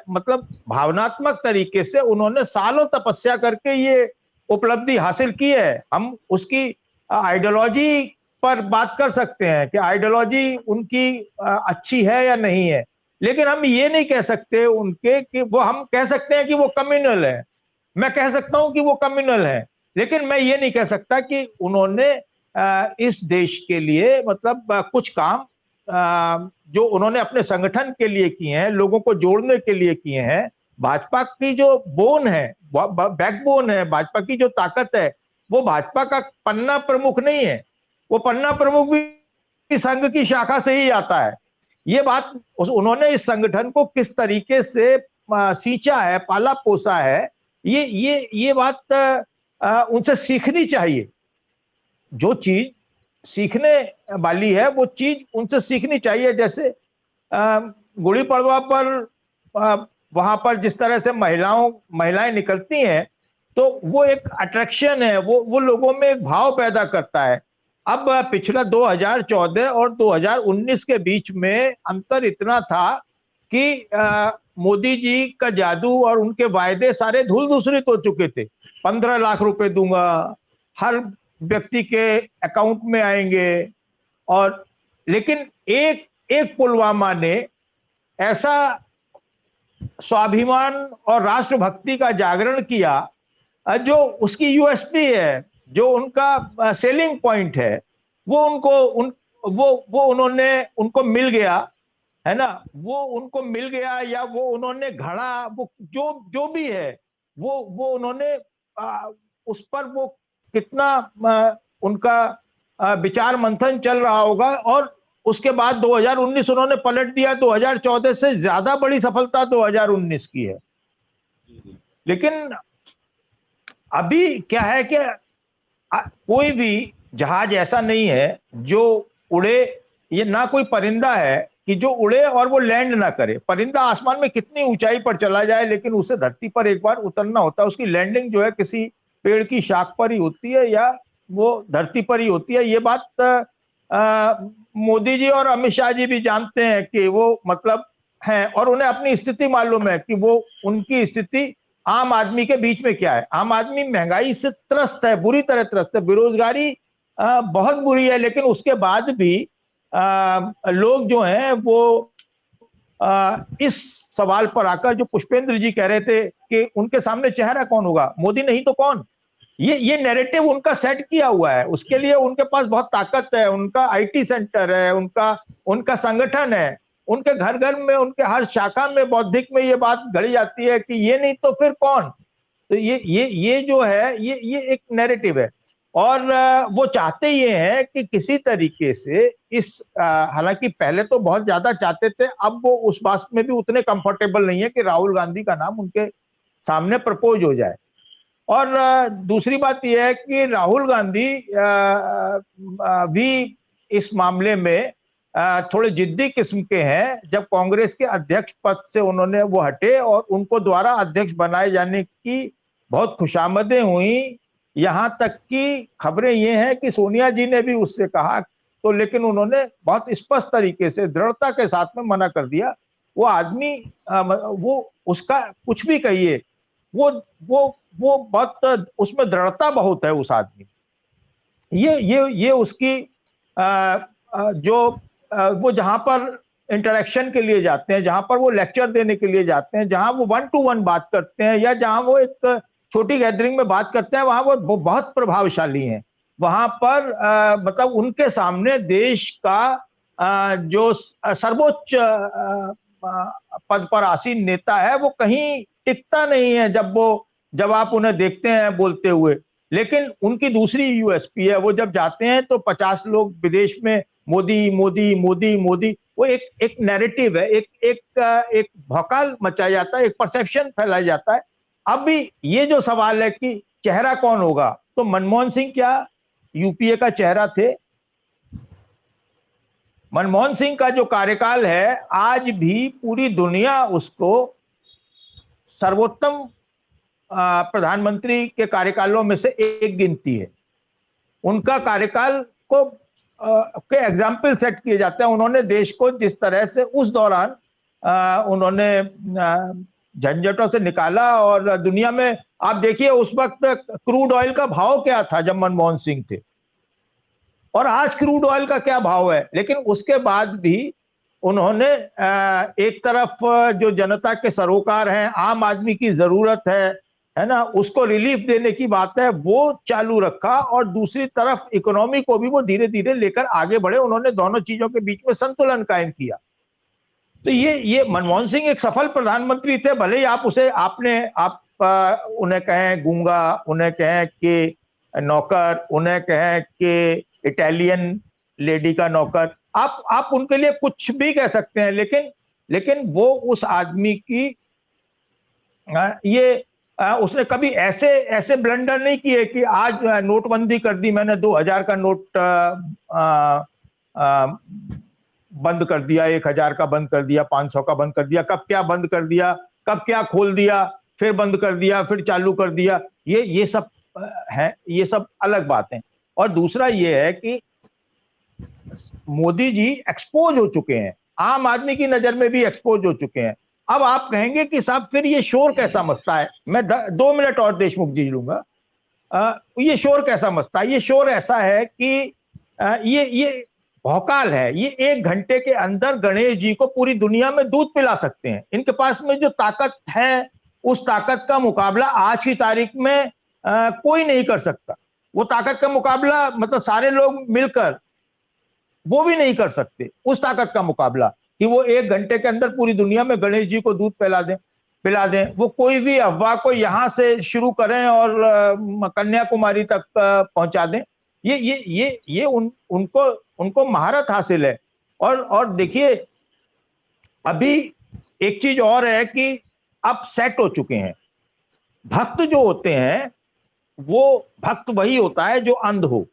मतलब भावनात्मक तरीके से उन्होंने सालों तपस्या करके ये उपलब्धि हासिल की है। हम उसकी आइडियोलॉजी पर बात कर सकते हैं कि आइडियोलॉजी उनकी अच्छी है या नहीं है, लेकिन हम ये नहीं कह सकते उनके कि वो, हम कह सकते हैं कि वो कम्युनल है, मैं कह सकता हूं कि वो कम्युनल है, लेकिन मैं ये नहीं कह सकता कि उन्होंने इस देश के लिए मतलब कुछ काम जो उन्होंने अपने संगठन के लिए किए हैं, लोगों को जोड़ने के लिए किए हैं। भाजपा की जो बोन है, बैकबोन है, भाजपा की जो ताकत है, वो भाजपा का पन्ना प्रमुख नहीं है, वो पन्ना प्रमुख भी संघ की शाखा से ही आता है। ये बात उन्होंने इस संगठन को किस तरीके से सींचा है, पाला पोसा है, ये बात उनसे सीखनी चाहिए। जो चीज सीखने वाली है वो चीज उनसे सीखनी चाहिए। जैसे गुड़ी पड़वा पर वहां पर जिस तरह से महिलाएं निकलती हैं, तो वो एक अट्रैक्शन है, वो लोगों में एक भाव पैदा करता है। अब पिछला 2014 और 2019 के बीच में अंतर इतना था कि मोदी जी का जादू और उनके वायदे सारे धूल दूसरित हो चुके थे। 15 लाख रुपए दूंगा, हर व्यक्ति के अकाउंट में आएंगे, और लेकिन एक पुलवामा ने ऐसा स्वाभिमान और राष्ट्रभक्ति का जागरण किया, जो उसकी यूएसपी है, जो उनका सेलिंग पॉइंट है, वो उनको मिल गया है ना, वो उनको मिल गया, या वो उन्होंने घड़ा, वो जो भी है वो उन्होंने उस पर वो कितना उनका विचार मंथन चल रहा होगा। और उसके बाद 2019 उन्होंने पलट दिया। 2014 से ज्यादा बड़ी सफलता 2019 की है। लेकिन अभी क्या है कि कोई भी जहाज ऐसा नहीं है जो उड़े, ये ना कोई परिंदा है कि जो उड़े और वो लैंड ना करे। परिंदा आसमान में कितनी ऊंचाई पर चला जाए, लेकिन उसे धरती पर एक बार उतरना होता है। उसकी लैंडिंग जो है किसी पेड़ की शाख पर ही होती है या वो धरती पर ही होती है। ये बात मोदी जी और अमित शाह जी भी जानते हैं कि वो मतलब हैं, और उन्हें अपनी स्थिति मालूम है कि वो उनकी स्थिति आम आदमी के बीच में क्या है। आम आदमी महंगाई से त्रस्त है, बुरी तरह त्रस्त है, बेरोजगारी बहुत बुरी है, लेकिन उसके बाद भी लोग जो हैं वो इस सवाल पर आकर, जो पुष्पेंद्र जी कह रहे थे कि उनके सामने चेहरा कौन होगा, मोदी नहीं तो कौन, ये नैरेटिव उनका सेट किया हुआ है। उसके लिए उनके पास बहुत ताकत है, उनका आईटी सेंटर है, उनका संगठन है, उनके घर घर में, उनके हर शाखा में, बौद्धिक में ये बात घड़ी जाती है कि ये नहीं तो फिर कौन। तो ये जो है ये एक नैरेटिव है, और वो चाहते ये हैं कि किसी तरीके से इस हालांकि पहले तो बहुत ज्यादा चाहते थे, अब वो उस बात में भी उतने कंफर्टेबल नहीं है कि राहुल गांधी का नाम उनके सामने प्रपोज हो जाए। और दूसरी बात यह है कि राहुल गांधी भी इस मामले में थोड़े जिद्दी किस्म के हैं। जब कांग्रेस के अध्यक्ष पद से उन्होंने वो हटे और उनको द्वारा अध्यक्ष बनाए जाने की बहुत खुशामदें हुई, यहां तक कि खबरें ये हैं कि सोनिया जी ने भी उससे कहा, तो लेकिन उन्होंने बहुत स्पष्ट तरीके से, दृढ़ता के साथ में मना कर दिया वो आदमी वो उसका कुछ भी कहिए, वो बहुत उसमें दृढ़ता बहुत है उस आदमी। ये उसकी वो जहां पर इंटरेक्शन के लिए जाते हैं, जहां पर वो लेक्चर देने के लिए जाते हैं, जहां वो 1 to 1 बात करते हैं, या जहां वो एक छोटी गैदरिंग में बात करते हैं, वहां वो बहुत प्रभावशाली हैं। वहां पर मतलब उनके सामने देश का जो सर्वोच्च पद पर आसीन नेता है वो कहीं टिकता नहीं है जब आप उन्हें देखते हैं बोलते हुए। लेकिन उनकी दूसरी यूएसपी है, वो जब जाते हैं तो 50 लोग विदेश में मोदी मोदी मोदी मोदी, वो एक नैरेटिव है, एक भौकाल मचाया जाता है, एक परसेप्शन फैलाया जाता है। अब भी ये जो सवाल है कि चेहरा कौन होगा, तो मनमोहन सिंह क्या यूपीए का चेहरा थे? मनमोहन सिंह का जो कार्यकाल है, आज भी पूरी दुनिया उसको सर्वोत्तम प्रधानमंत्री के कार्यकालों में से एक गिनती है। उनका कार्यकाल को के एग्जाम्पल सेट किए जाते हैं। उन्होंने देश को जिस तरह से उस दौरान उन्होंने झंझटों से निकाला, और दुनिया में आप देखिए उस वक्त क्रूड ऑयल का भाव क्या था जब मनमोहन सिंह थे, और आज क्रूड ऑयल का क्या भाव है। लेकिन उसके बाद भी उन्होंने एक तरफ जो जनता के सरोकार हैं, आम आदमी की जरूरत है ना, उसको रिलीफ देने की बात है, वो चालू रखा, और दूसरी तरफ इकोनॉमी को भी वो धीरे धीरे लेकर आगे बढ़े। उन्होंने दोनों चीजों के बीच में संतुलन कायम किया। तो ये मनमोहन सिंह एक सफल प्रधानमंत्री थे, भले ही आप उन्हें कहें गूंगा, उन्हें कहें कि नौकर, उन्हें कहें कि इटालियन लेडी का नौकर, आप उनके लिए कुछ भी कह सकते हैं, लेकिन वो उस आदमी की उसने कभी ऐसे ब्लंडर नहीं किए कि आज नोटबंदी कर दी मैंने, 2000 का नोट बंद कर दिया, 1000 का बंद कर दिया, 500 का बंद कर दिया, कब क्या बंद कर दिया, कब क्या खोल दिया, फिर बंद कर दिया, फिर चालू कर दिया, ये सब है, ये सब अलग बात है। और दूसरा ये है कि मोदी जी एक्सपोज हो चुके हैं, आम आदमी की नजर में भी एक्सपोज हो चुके हैं। अब आप कहेंगे कि साहब फिर ये शोर कैसा मचता है, मैं 2 मिनट और देशमुख जी लूंगा। ये शोर कैसा मचता है? ये शोर ऐसा है कि ये भौकाल है। ये 1 घंटे के अंदर गणेश जी को पूरी दुनिया में दूध पिला सकते हैं। इनके पास में जो ताकत है, उस ताकत का मुकाबला आज की तारीख में कोई नहीं कर सकता। वो ताकत का मुकाबला मतलब सारे लोग मिलकर वो भी नहीं कर सकते, उस ताकत का मुकाबला कि वो 1 घंटे के अंदर पूरी दुनिया में गणेश जी को दूध पिला दें। वो कोई भी अफवाह को यहां से शुरू करें और कन्याकुमारी तक पहुंचा दें। ये उनको महारत हासिल है। और देखिए, अभी एक चीज और है कि अब सेट हो चुके हैं। भक्त जो होते हैं, वो भक्त वही होता है जो अंध हो।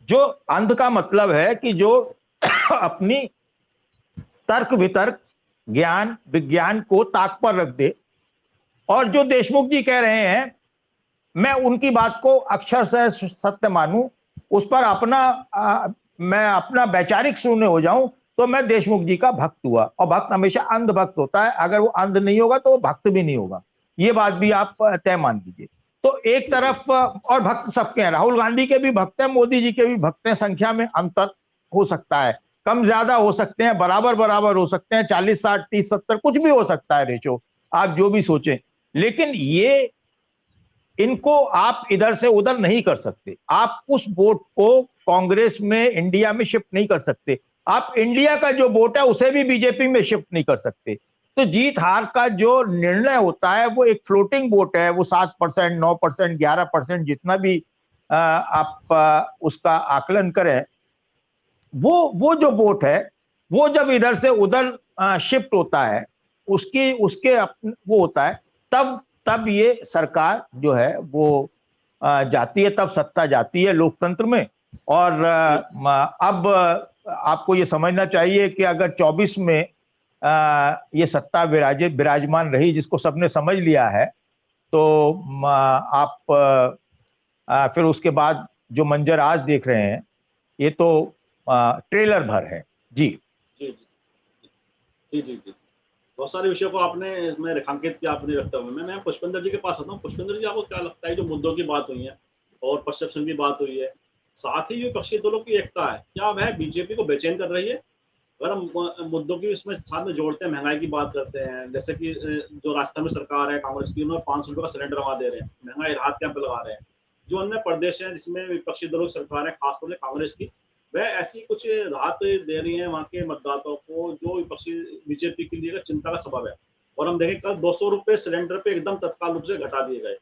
जो अंध का मतलब है कि जो अपनी तर्क वितर्क, ज्ञान विज्ञान को ताक पर रख दे। और जो देशमुख जी कह रहे हैं, मैं उनकी बात को अक्षर से सत्य मानूं, उस पर मैं अपना वैचारिक शून्य हो जाऊं, तो मैं देशमुख जी का भक्त हुआ। और भक्त हमेशा अंध भक्त होता है, अगर वो अंध नहीं होगा तो वो भक्त भी नहीं होगा। ये बात भी आप तय मान लीजिए। तो एक तरफ, और भक्त सबके हैं, राहुल गांधी के भी भक्त हैं, मोदी जी के भी भक्त हैं। संख्या में अंतर हो सकता है, कम ज्यादा हो सकते हैं, बराबर हो सकते हैं, 40 60 30 70 कुछ भी हो सकता है रेशो, आप जो भी सोचें। लेकिन ये इनको आप इधर से उधर नहीं कर सकते। आप उस वोट को कांग्रेस में, इंडिया में शिफ्ट नहीं कर सकते। आप इंडिया का जो वोट है उसे भी बीजेपी में शिफ्ट नहीं कर सकते। तो जीत हार का जो निर्णय होता है वो एक फ्लोटिंग वोट है। वो 7%, 9%, 11%, जितना भी आप उसका आकलन करें, वो जो वोट है, वो जब इधर से उधर शिफ्ट होता है, उसके वो होता है, तब ये सरकार जो है वो जाती है, तब सत्ता जाती है लोकतंत्र में। और अब आपको ये समझना चाहिए कि अगर 24 में ये सत्ता विराजमान रही, जिसको सबने समझ लिया है, तो आप फिर उसके बाद जो मंजर आज देख रहे हैं, ये तो ट्रेलर भर है। जी जी जी जी जी जी। बहुत सारे विषयों को आपने इसमें रेखांकित किया अपने वक्तव्य में। मैं पुष्पेंद्र जी के पास आता हूँ। पुष्पेंद्र जी, आपको क्या लगता है जो मुद्दों की बात हुई है और परसेप्शन की बात हुई है, साथ ही विपक्षी दलों की एकता है, क्या वह बीजेपी को बेचैन कर रही है? अगर हम मुद्दों की इसमें साथ में जोड़ते हैं, महंगाई की बात करते हैं, जैसे कि जो राजस्थान में सरकार है कांग्रेस की, उन्होंने 500 रुपये का सिलेंडर वहाँ दे रहे हैं, महंगाई राहत कैंप लगा रहे हैं। जो अन्य प्रदेश हैं जिसमें विपक्षी दलों की सरकार है, खासतौर से कांग्रेस की, वह ऐसी कुछ राहत दे रही है वहाँ के मतदाताओं को जो विपक्षी बीजेपी के लिए चिंता का सबब है। और हम देखें कल 200 रुपये सिलेंडर पे एकदम तत्काल रूप से घटा दिए गए।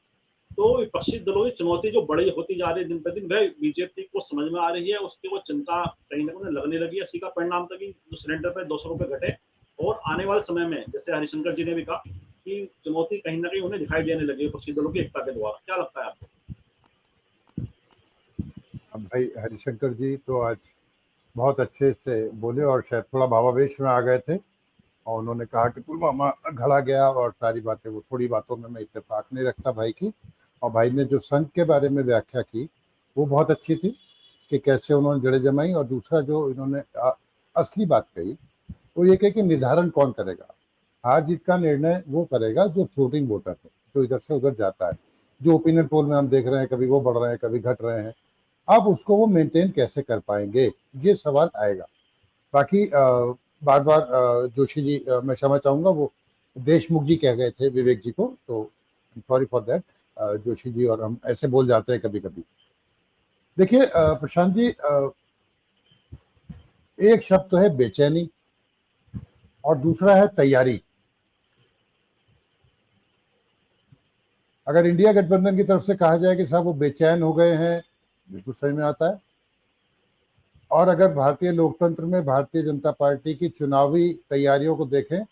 तो विपक्षी दलों की चुनौती जो बड़ी होती जा रही है दिन प्रतिदिन, वह बीजेपी को समझ में आ रही है, उसकी वो चिंता कहीं ना कहीं लगने लगी है। इसी का परिणाम था कि जो सिलेंडर पे 200 रुपये घटे, और आने वाले समय में जैसे हरिशंकर जी ने भी कहा कि चुनौती कहीं ना कहीं उन्हें दिखाई देने लगी है विपक्षी दलों की एकता के द्वारा। क्या लगता है आपको? भाई हरिशंकर जी तो आज बहुत अच्छे से बोले और शायद थोड़ा भावावेश में आ गए थे, और उन्होंने कहा कि पुलवामा घड़ा गया और सारी बातें, वो थोड़ी बातों में मैं इत्तेफाक नहीं रखता भाई की। और भाई ने जो संघ के बारे में व्याख्या की वो बहुत अच्छी थी कि कैसे उन्होंने जड़ें जमाई। और दूसरा जो इन्होंने असली बात कही वो ये कही कि निर्धारण कौन करेगा, हार जीत का निर्णय वो करेगा जो फ्लोटिंग वोटर है, जो इधर से उधर जाता है, जो ओपिनियन पोल में हम देख रहे हैं कभी वो बढ़ रहे हैं कभी घट रहे हैं। अब उसको वो मेंटेन कैसे कर पाएंगे, ये सवाल आएगा। बाकी बार बार जोशी जी, मैं क्षमा चाहूँगा, वो देशमुख जी कह गए थे विवेक जी को, तो sorry for that Joshi ji, और हम ऐसे बोल जाते हैं कभी कभी। देखिए प्रशांत जी, एक शब्द तो है बेचैनी और दूसरा है तैयारी। अगर इंडिया गठबंधन की तरफ से कहा जाए कि साहब वो बेचैन हो गए हैं, बिल्कुल समझ में आता है। और अगर भारतीय लोकतंत्र में भारतीय जनता पार्टी की चुनावी तैयारियों को देखें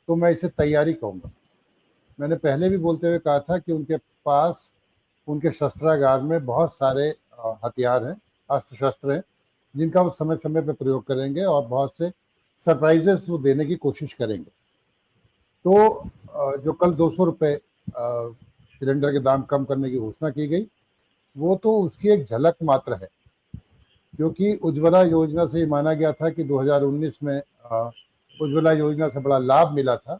तो मैं इसे तैयारी कहूँगा। मैंने पहले भी बोलते हुए कहा था कि उनके पास उनके शस्त्रागार में बहुत सारे हथियार हैं, अस्त्र शस्त्र हैं, जिनका वो समय समय पर प्रयोग करेंगे और बहुत से सरप्राइजेस वो देने की कोशिश करेंगे। तो जो कल 200 रुपये सिलेंडर के दाम कम करने की घोषणा की गई, वो तो उसकी एक झलक मात्र है, क्योंकि उज्ज्वला योजना से माना गया था कि 2019 में उज्ज्वला योजना से बड़ा लाभ मिला था,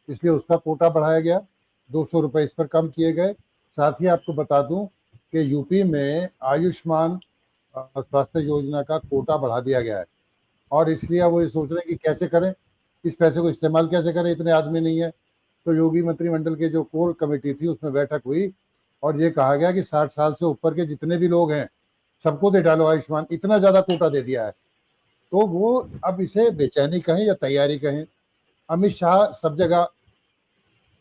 इसलिए उसका कोटा बढ़ाया गया, 200 रुपये इस पर कम किए गए। साथ ही आपको बता दूं कि यूपी में आयुष्मान स्वास्थ्य योजना का कोटा बढ़ा दिया गया है, और इसलिए वो ये सोच रहे हैं कि कैसे करें, इस पैसे को इस्तेमाल कैसे करें, इतने आदमी नहीं है। तो योगी मंत्रिमंडल के जो कोर कमेटी थी उसमें बैठक हुई और ये कहा गया कि 60 साल से ऊपर के जितने भी लोग हैं सबको दे डालो आयुष्मान, इतना ज़्यादा कोटा दे दिया है। तो वो अब इसे बेचैनी कहें या तैयारी कहें, अमित शाह सब जगह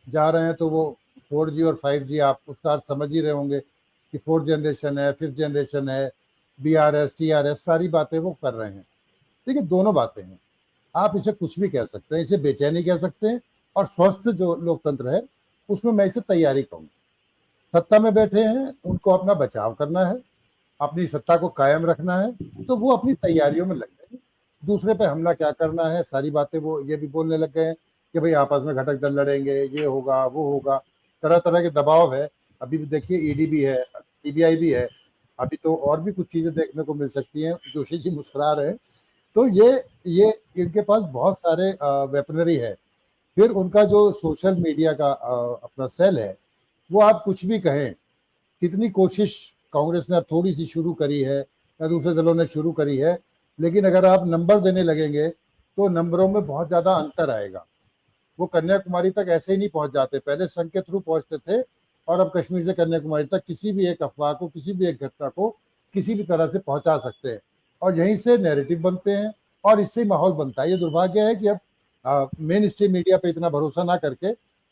जा रहे हैं, तो वो 4G और 5G आप उसका अर्थ समझ ही रहे होंगे कि 4th जनरेशन है, 5th जनरेशन है, BRS TRS सारी बातें वो कर रहे हैं। देखिए दोनों बातें हैं, आप इसे कुछ भी कह सकते हैं, इसे बेचैनी कह सकते हैं, और स्वस्थ जो लोकतंत्र है उसमें मैं इसे तैयारी कहूँगा। सत्ता में बैठे हैं, उनको अपना बचाव करना है, अपनी सत्ता को कायम रखना है, तो वो अपनी तैयारियों में लग गए। दूसरे पे हमला क्या करना है, सारी बातें वो ये भी बोलने लग गए हैं कि भाई आपस में घटक दल लड़ेंगे, ये होगा वो होगा, तरह तरह के दबाव है। अभी भी देखिए ED भी है, CBI भी है, अभी तो और भी कुछ चीज़ें देखने को मिल सकती हैं। जोशी जी मुस्कुरा रहे हैं। तो ये इनके पास बहुत सारे वेपनरी है। फिर उनका जो सोशल मीडिया का अपना सेल है, वो आप कुछ भी कहें, कितनी कोशिश कांग्रेस ने अब थोड़ी सी शुरू करी है या दूसरे दलों ने शुरू करी है, लेकिन अगर आप नंबर देने लगेंगे तो नंबरों में बहुत ज़्यादा अंतर आएगा। वो कन्याकुमारी तक ऐसे ही नहीं पहुंच जाते, पहले संघ के थ्रू पहुंचते थे, और अब कश्मीर से कन्याकुमारी तक किसी भी एक अफवाह को, किसी भी एक घटना को किसी भी तरह से पहुंचा सकते हैं, और यहीं से नैरेटिव बनते हैं और इससे माहौल बनता है। ये दुर्भाग्य है कि अब मेन स्ट्रीम मीडिया पे इतना भरोसा ना करके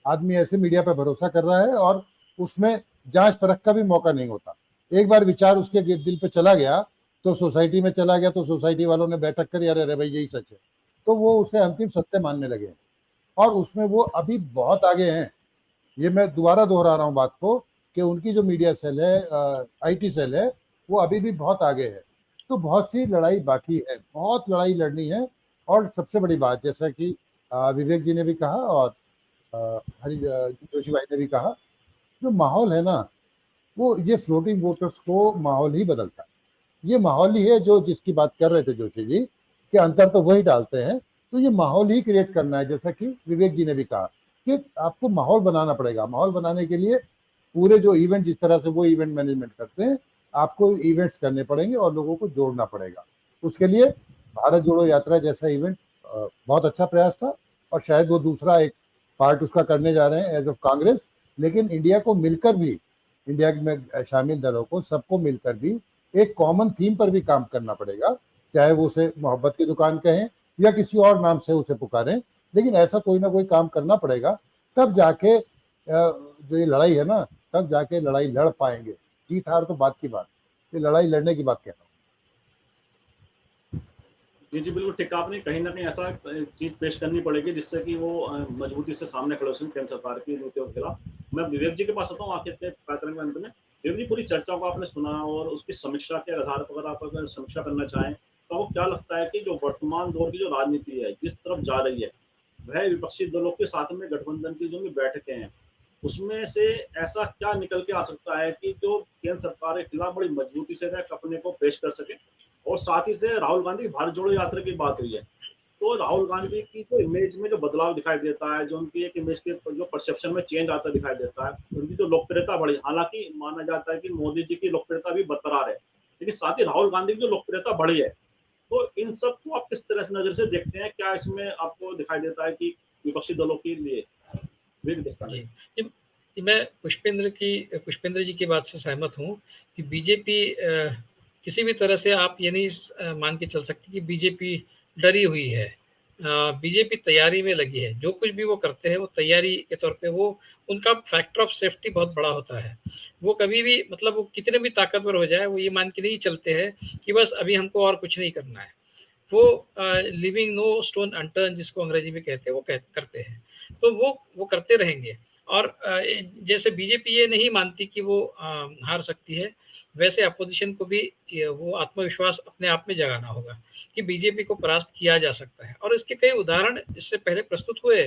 आदमी ऐसे मीडिया पे भरोसा कर रहा है, और उसमें जांच परख का भी मौका नहीं होता। एक बार विचार उसके दिल पे चला गया तो सोसाइटी में चला गया, तो सोसाइटी वालों ने बैठक करी, अरे भाई यही सच है, तो वो उसे अंतिम सत्य मानने लगे, और उसमें वो अभी बहुत आगे हैं। ये मैं दोबारा दोहरा रहा हूँ बात को कि उनकी जो मीडिया सेल है, IT सेल है, वो अभी भी बहुत आगे है। तो बहुत सी लड़ाई बाकी है, बहुत लड़ाई लड़नी है। और सबसे बड़ी बात, जैसा कि विवेक जी ने भी कहा और हरि जोशी भाई ने भी कहा, जो माहौल है ना, वो ये फ्लोटिंग वोटर्स को माहौल ही बदलता है। ये माहौल ही है जो जिसकी बात कर रहे थे जोशी जी, कि अंतर तो वही डालते हैं तो ये माहौल ही क्रिएट करना है, जैसा कि विवेक जी ने भी कहा कि आपको माहौल बनाना पड़ेगा। माहौल बनाने के लिए पूरे जो इवेंट, जिस तरह से वो इवेंट मैनेजमेंट करते हैं, आपको इवेंट्स करने पड़ेंगे और लोगों को जोड़ना पड़ेगा। उसके लिए भारत जोड़ो यात्रा जैसा इवेंट बहुत अच्छा प्रयास था, और शायद वो दूसरा एक पार्ट उसका करने जा रहे हैं एज ऑफ कांग्रेस। लेकिन इंडिया को मिलकर भी, इंडिया में शामिल दलों को सबको मिलकर भी एक कॉमन थीम पर भी काम करना पड़ेगा, चाहे वो उसे मोहब्बत की दुकान कहें या किसी और नाम से उसे पुकारें, लेकिन ऐसा कोई ना कोई काम करना पड़ेगा। तब जाके जो ये लड़ाई है ना, तब जाके लड़ाई लड़ पाएंगे। जीत हार तो बात की बात, ये लड़ाई लड़ने की बात कह रहा हूँ। जी बिल्कुल ठीक कहा आपने। कहीं ना कहीं ऐसा चीज पेश करनी पड़ेगी जिससे कि वो मजबूती से सामने खड़े हो सकें केंद्र सरकार की नीतियों के खिलाफ। मैं विवेक जी के पास आता हूँ आखिर के कार्यक्रम के अंत में। विवेक जी, पूरी चर्चा को आपने सुना और उसकी समीक्षा के आधार पर अगर आप अगर समीक्षा करना चाहें तो आपको क्या लगता है कि जो वर्तमान दौर की जो राजनीति है जिस तरफ जा रही है, वह विपक्षी दलों के साथ में गठबंधन की जो भी बैठकें हैं उसमें से ऐसा क्या निकल के आ सकता है कि जो केंद्र सरकार के खिलाफ बड़ी मजबूती से वह अपने को पेश कर सके? और साथ ही से राहुल गांधी की भारत जोड़ो यात्रा की बात हुई है, तो राहुल गांधी की जो इमेज में जो बदलाव दिखाई देता है, जो उनकी एक इमेज के जो परसेप्शन में चेंज आता दिखाई देता है, उनकी जो लोकप्रियता बढ़ी, हालांकि माना जाता है कि मोदी जी की लोकप्रियता भी बरकरार है, लेकिन साथ ही राहुल गांधी की जो लोकप्रियता बढ़ी है, तो इन सब को आप किस तरह से नजर से देखते हैं? क्या इसमें आपको दिखाई देता है कि विपक्षी दलों के लिए मैं पुष्पेंद्र जी की बात से सहमत हूँ कि बीजेपी किसी भी तरह से आप ये नहीं मान के चल सकते कि बीजेपी डरी हुई है। बीजेपी तैयारी में लगी है। जो कुछ भी वो करते हैं वो तैयारी के तौर पे, वो उनका फैक्टर ऑफ सेफ्टी बहुत बड़ा होता है। वो कभी भी, मतलब वो कितने भी ताकतवर हो जाए, वो ये मान के नहीं चलते हैं कि बस अभी हमको और कुछ नहीं करना है। वो लिविंग नो स्टोन अनटर्न, जिसको अंग्रेजी में कहते हैं, वो करते हैं। तो वो करते रहेंगे। और जैसे बीजेपी ये नहीं मानती कि वो हार सकती है, वैसे अपोजिशन को भी वो आत्मविश्वास अपने आप में जगाना होगा कि बीजेपी को परास्त किया जा सकता है। और इसके कई उदाहरण इससे पहले प्रस्तुत हुए,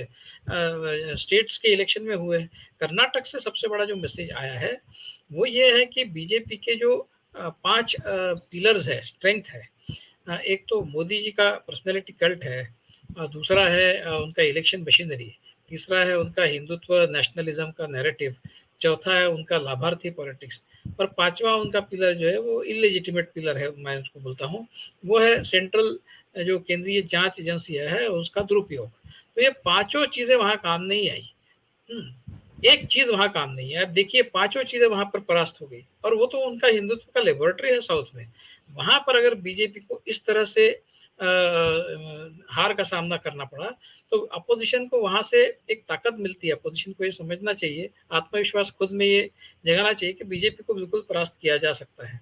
स्टेट्स के इलेक्शन में हुए। कर्नाटक से सबसे बड़ा जो मैसेज आया है वो ये है कि बीजेपी के जो 5 पिलर्स है, स्ट्रेंथ है, एक तो मोदी जी का पर्सनैलिटी कल्ट है, दूसरा है उनका इलेक्शन मशीनरी, तीसरा है उनका हिंदुत्व नेशनलिज्म का नैरेटिव, चौथा है उनका लाभार्थी पॉलिटिक्स, और पांचवा उनका पिलर जो है वो इलेजिटिमेट पिलर है, मैं उसको बोलता हूँ, वो है सेंट्रल जो केंद्रीय जांच एजेंसी है उसका दुरुपयोग। तो ये पांचों चीजें वहां काम नहीं आई। एक चीज वहां काम नहीं है। अब देखिए, पांचों चीजें वहां पर परास्त हो गई, और वो तो उनका हिंदुत्व का लेबोरेटरी है साउथ में। वहां पर अगर बीजेपी को इस तरह से हार का सामना करना पड़ा, तो अपोजिशन को वहां से एक ताकत मिलती है। अपोजिशन को ये समझना चाहिए, आत्मविश्वास खुद में ये जगाना चाहिए कि बीजेपी को बिल्कुल परास्त किया जा सकता है।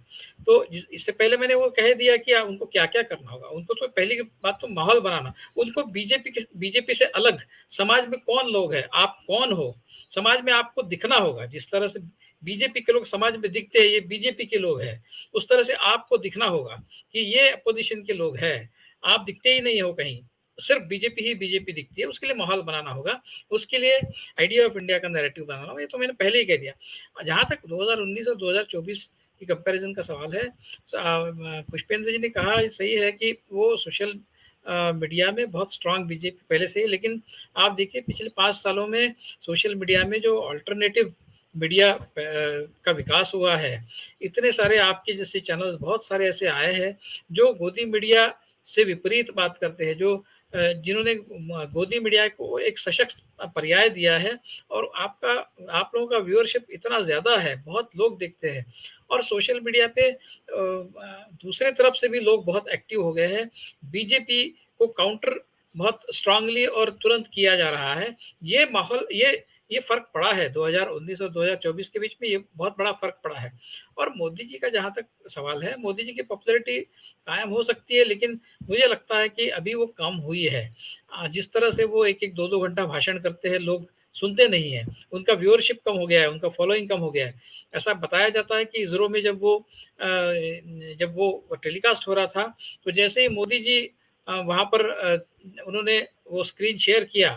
तो इससे पहले मैंने वो कह दिया कि उनको क्या क्या करना होगा। उनको तो पहली बात तो माहौल बनाना, उनको बीजेपी से अलग समाज में कौन लोग है, आप कौन हो, समाज में आपको दिखना होगा। जिस तरह से बीजेपी के लोग समाज में दिखते हैं, ये बीजेपी के लोग हैं, उस तरह से आपको दिखना होगा कि ये अपोजिशन के लोग हैं। आप दिखते ही नहीं हो कहीं, सिर्फ बीजेपी ही बीजेपी दिखती है। उसके लिए माहौल बनाना होगा, उसके लिए आइडिया ऑफ इंडिया का नैरेटिव बनाना होगा। ये तो मैंने पहले ही कह दिया। जहां तक 2019 और 2024 की कंपैरिजन का सवाल है, पुष्पेंद्र जी ने कहा सही है कि वो सोशल मीडिया में बहुत स्ट्रांग बीजेपी पहले से ही, लेकिन आप देखिए पिछले 5 सालों में सोशल मीडिया में जो अल्टरनेटिव मीडिया का विकास हुआ है, इतने सारे आपके जैसे चैनल्स बहुत सारे ऐसे आए हैं जो गोदी मीडिया से विपरीत बात करते हैं, जो जिन्होंने गोदी मीडिया को एक सशक्त पर्याय दिया है, और आप लोगों का व्यूअरशिप इतना ज़्यादा है, बहुत लोग देखते हैं। और सोशल मीडिया पे दूसरे तरफ से भी लोग बहुत एक्टिव हो गए हैं। बीजेपी को काउंटर बहुत स्ट्रांगली और तुरंत किया जा रहा है। ये माहौल, ये फर्क पड़ा है 2019 और 2024 के बीच में, ये बहुत बड़ा फर्क पड़ा है। और मोदी जी का जहाँ तक सवाल है, मोदी जी की पॉपुलैरिटी कायम हो सकती है, लेकिन मुझे लगता है कि अभी वो कम हुई है। जिस तरह से वो 1-1, 2-2 घंटा भाषण करते हैं, लोग सुनते नहीं है, उनका व्यूअरशिप कम हो गया है, उनका फॉलोइंग कम हो गया है। ऐसा बताया जाता है कि इसरो में जब वो टेलीकास्ट हो रहा था, तो जैसे ही मोदी जी वहाँ पर उन्होंने वो स्क्रीन शेयर किया,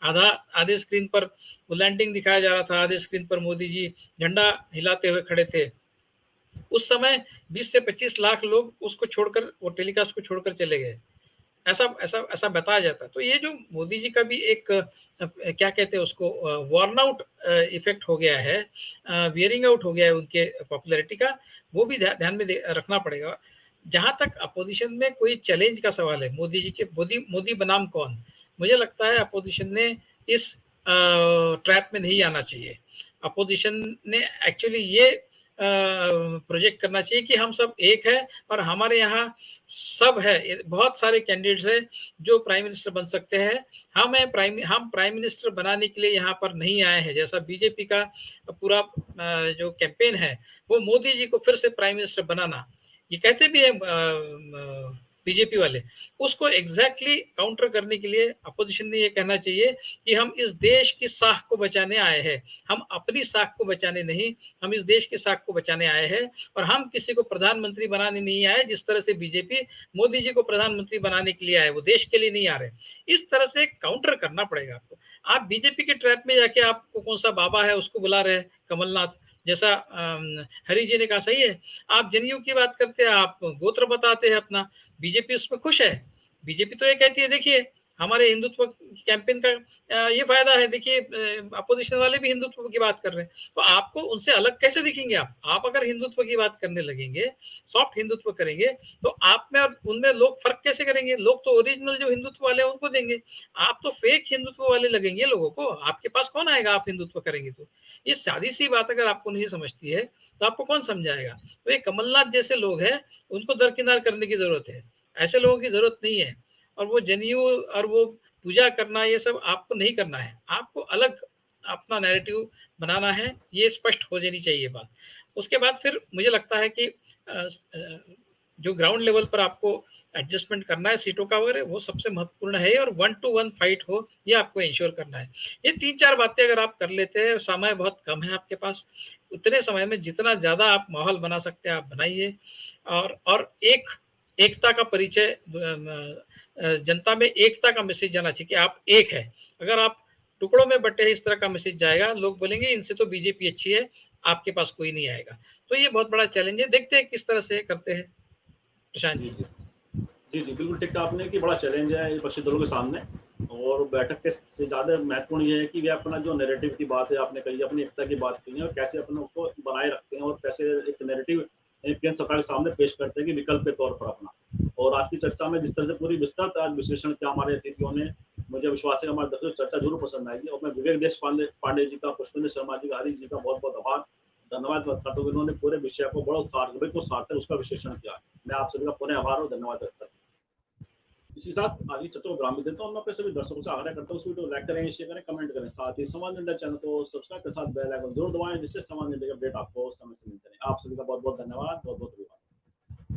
आधे स्क्रीन पर वो लैंडिंग दिखाया जा रहा था, आधे स्क्रीन पर मोदी जी झंडा हिलाते हुए खड़े थे। उस समय 20 से 25 लाख लोग उसको छोड़कर, वो टेलीकास्ट को छोड़कर चले गए। ऐसा ऐसा ऐसा बताया जाता है। तो ये जो मोदी जी का भी एक क्या कहते हैं उसको, वर्न आउट इफेक्ट हो गया है, वियरिंग आउट हो गया है उनके पॉपुलैरिटी का, वो भी ध्यान में रखना पड़ेगा। जहां तक अपोजिशन में कोई चैलेंज का सवाल है, मोदी जी के मोदी बनाम कौन, मुझे लगता है अपोजिशन ने इस ट्रैप में नहीं आना चाहिए। अपोजिशन ने एक्चुअली ये प्रोजेक्ट करना चाहिए कि हम सब एक है और हमारे यहाँ सब है, बहुत सारे कैंडिडेट्स हैं जो प्राइम मिनिस्टर बन सकते हैं। हम प्राइम मिनिस्टर बनाने के लिए यहाँ पर नहीं आए हैं। जैसा बीजेपी का पूरा जो कैंपेन है वो मोदी जी को फिर से प्राइम मिनिस्टर बनाना, ये कहते भी है बीजेपी वाले, उसको एग्जैक्टली काउंटर करने के लिए अपोजिशन ने ये कहना चाहिए कि हम इस देश की साख को बचाने आए हैं, हम अपनी साख को बचाने नहीं, हम इस देश की साख को बचाने आए हैं, और हम किसी को प्रधानमंत्री बनाने नहीं आए। जिस तरह से बीजेपी मोदी जी को प्रधानमंत्री बनाने के लिए आए, वो देश के लिए नहीं आ रहे। इस तरह से काउंटर करना पड़ेगा आपको। आप बीजेपी के ट्रैप में जाके आपको कौन सा बाबा है उसको बुला रहे हैं, कमलनाथ जैसा हरी जी ने कहा सही है। आप जनेऊ की बात करते हैं, आप गोत्र बताते हैं अपना, बीजेपी उसमें खुश है। बीजेपी तो ये कहती है देखिए हमारे हिंदुत्व कैंपेन का ये फायदा है, देखिए अपोजिशन वाले भी हिंदुत्व की बात कर रहे हैं, तो आपको उनसे अलग कैसे दिखेंगे आप अगर हिंदुत्व की बात करने लगेंगे, सॉफ्ट हिंदुत्व करेंगे, तो आप में और उनमें लोग फर्क कैसे करेंगे? लोग तो ओरिजिनल जो हिंदुत्व वाले हैं उनको देंगे, आप तो फेक हिंदुत्व वाले लगेंगे लोगों को। आपके पास कौन आएगा आप हिंदुत्व करेंगे तो? ये सादी सी बात अगर आपको नहीं समझती है तो आपको कौन समझाएगा? तो ये कमलनाथ जैसे लोग हैं, उनको दरकिनार करने की जरूरत है, ऐसे लोगों की जरूरत नहीं है। और वो जनेऊ और वो पूजा करना ये सब आपको नहीं करना है, आपको अलग अपना नैरेटिव बनाना है, ये स्पष्ट हो जानी चाहिए बात। उसके बाद फिर मुझे लगता है कि जो ग्राउंड लेवल पर आपको एडजस्टमेंट करना है सीटों का वगैरह, वो सबसे महत्वपूर्ण है, और 1 to 1 फाइट हो ये आपको इंश्योर करना है। ये 3-4 बातें अगर आप कर लेते हैं, समय बहुत कम है आपके पास, उतने समय में जितना ज्यादा आप माहौल बना सकते हैं आप बनाइए। और एकता का परिचय, जनता में एकता का मैसेज जाना चाहिए कि आप एक है। अगर आप टुकड़ों में बटे हैं, इस तरह का मैसेज जाएगा, लोग बोलेंगे इनसे तो बीजेपी अच्छी है, आपके पास कोई नहीं आएगा। तो ये बहुत बड़ा चैलेंज है, देखते हैं किस तरह से करते हैं प्रशांत जी। जी बिल्कुल ठीक कहा आपने कि बड़ा चैलेंज है विपक्षी दलों के सामने, और बैठक के से ज़्यादा महत्वपूर्ण ये है कि वे अपना जो नैरेटिव की बात है आपने कही, अपनी एकता की बात की है, और कैसे अपने को बनाए रखते हैं और कैसे एक नैरेटिव केंद्र सरकार के सामने पेश करते हैं कि विकल्प के तौर पर अपना। और आज की चर्चा में जिस तरह से पूरी विस्तृत आज विश्लेषण किया हमारे अतिथियों ने, मुझे विश्वास है हमारे दर्शकों चर्चा जरूर पसंद आएगी। और मैं विवेक देश पांडे जी का, पुष्पेंद्र शर्मा जी का, हरी जी का बहुत बहुत आभार धन्यवाद करता हूँ। उन्होंने पूरे विषय को बड़ा सार्थक उसका विश्लेषण किया। मैं आप सभी का पुनः आभार और धन्यवाद करता हूँ। इसी साथ आज की चर्चा को विराम देता हूँ। मैं अपने सभी दर्शकों से आग्रह करता हूँ इस वीडियो को लाइक करें, शेयर करें, कमेंट करें, साथ ही समाज इंडिया चैनल को सब्सक्राइब के साथ बेल आइकन जरूर दबाएं, जिससे समाज इंडिया के अपडेट आपको समय से मिलते रहे। आप सभी का बहुत बहुत धन्यवाद, बहुत बहुत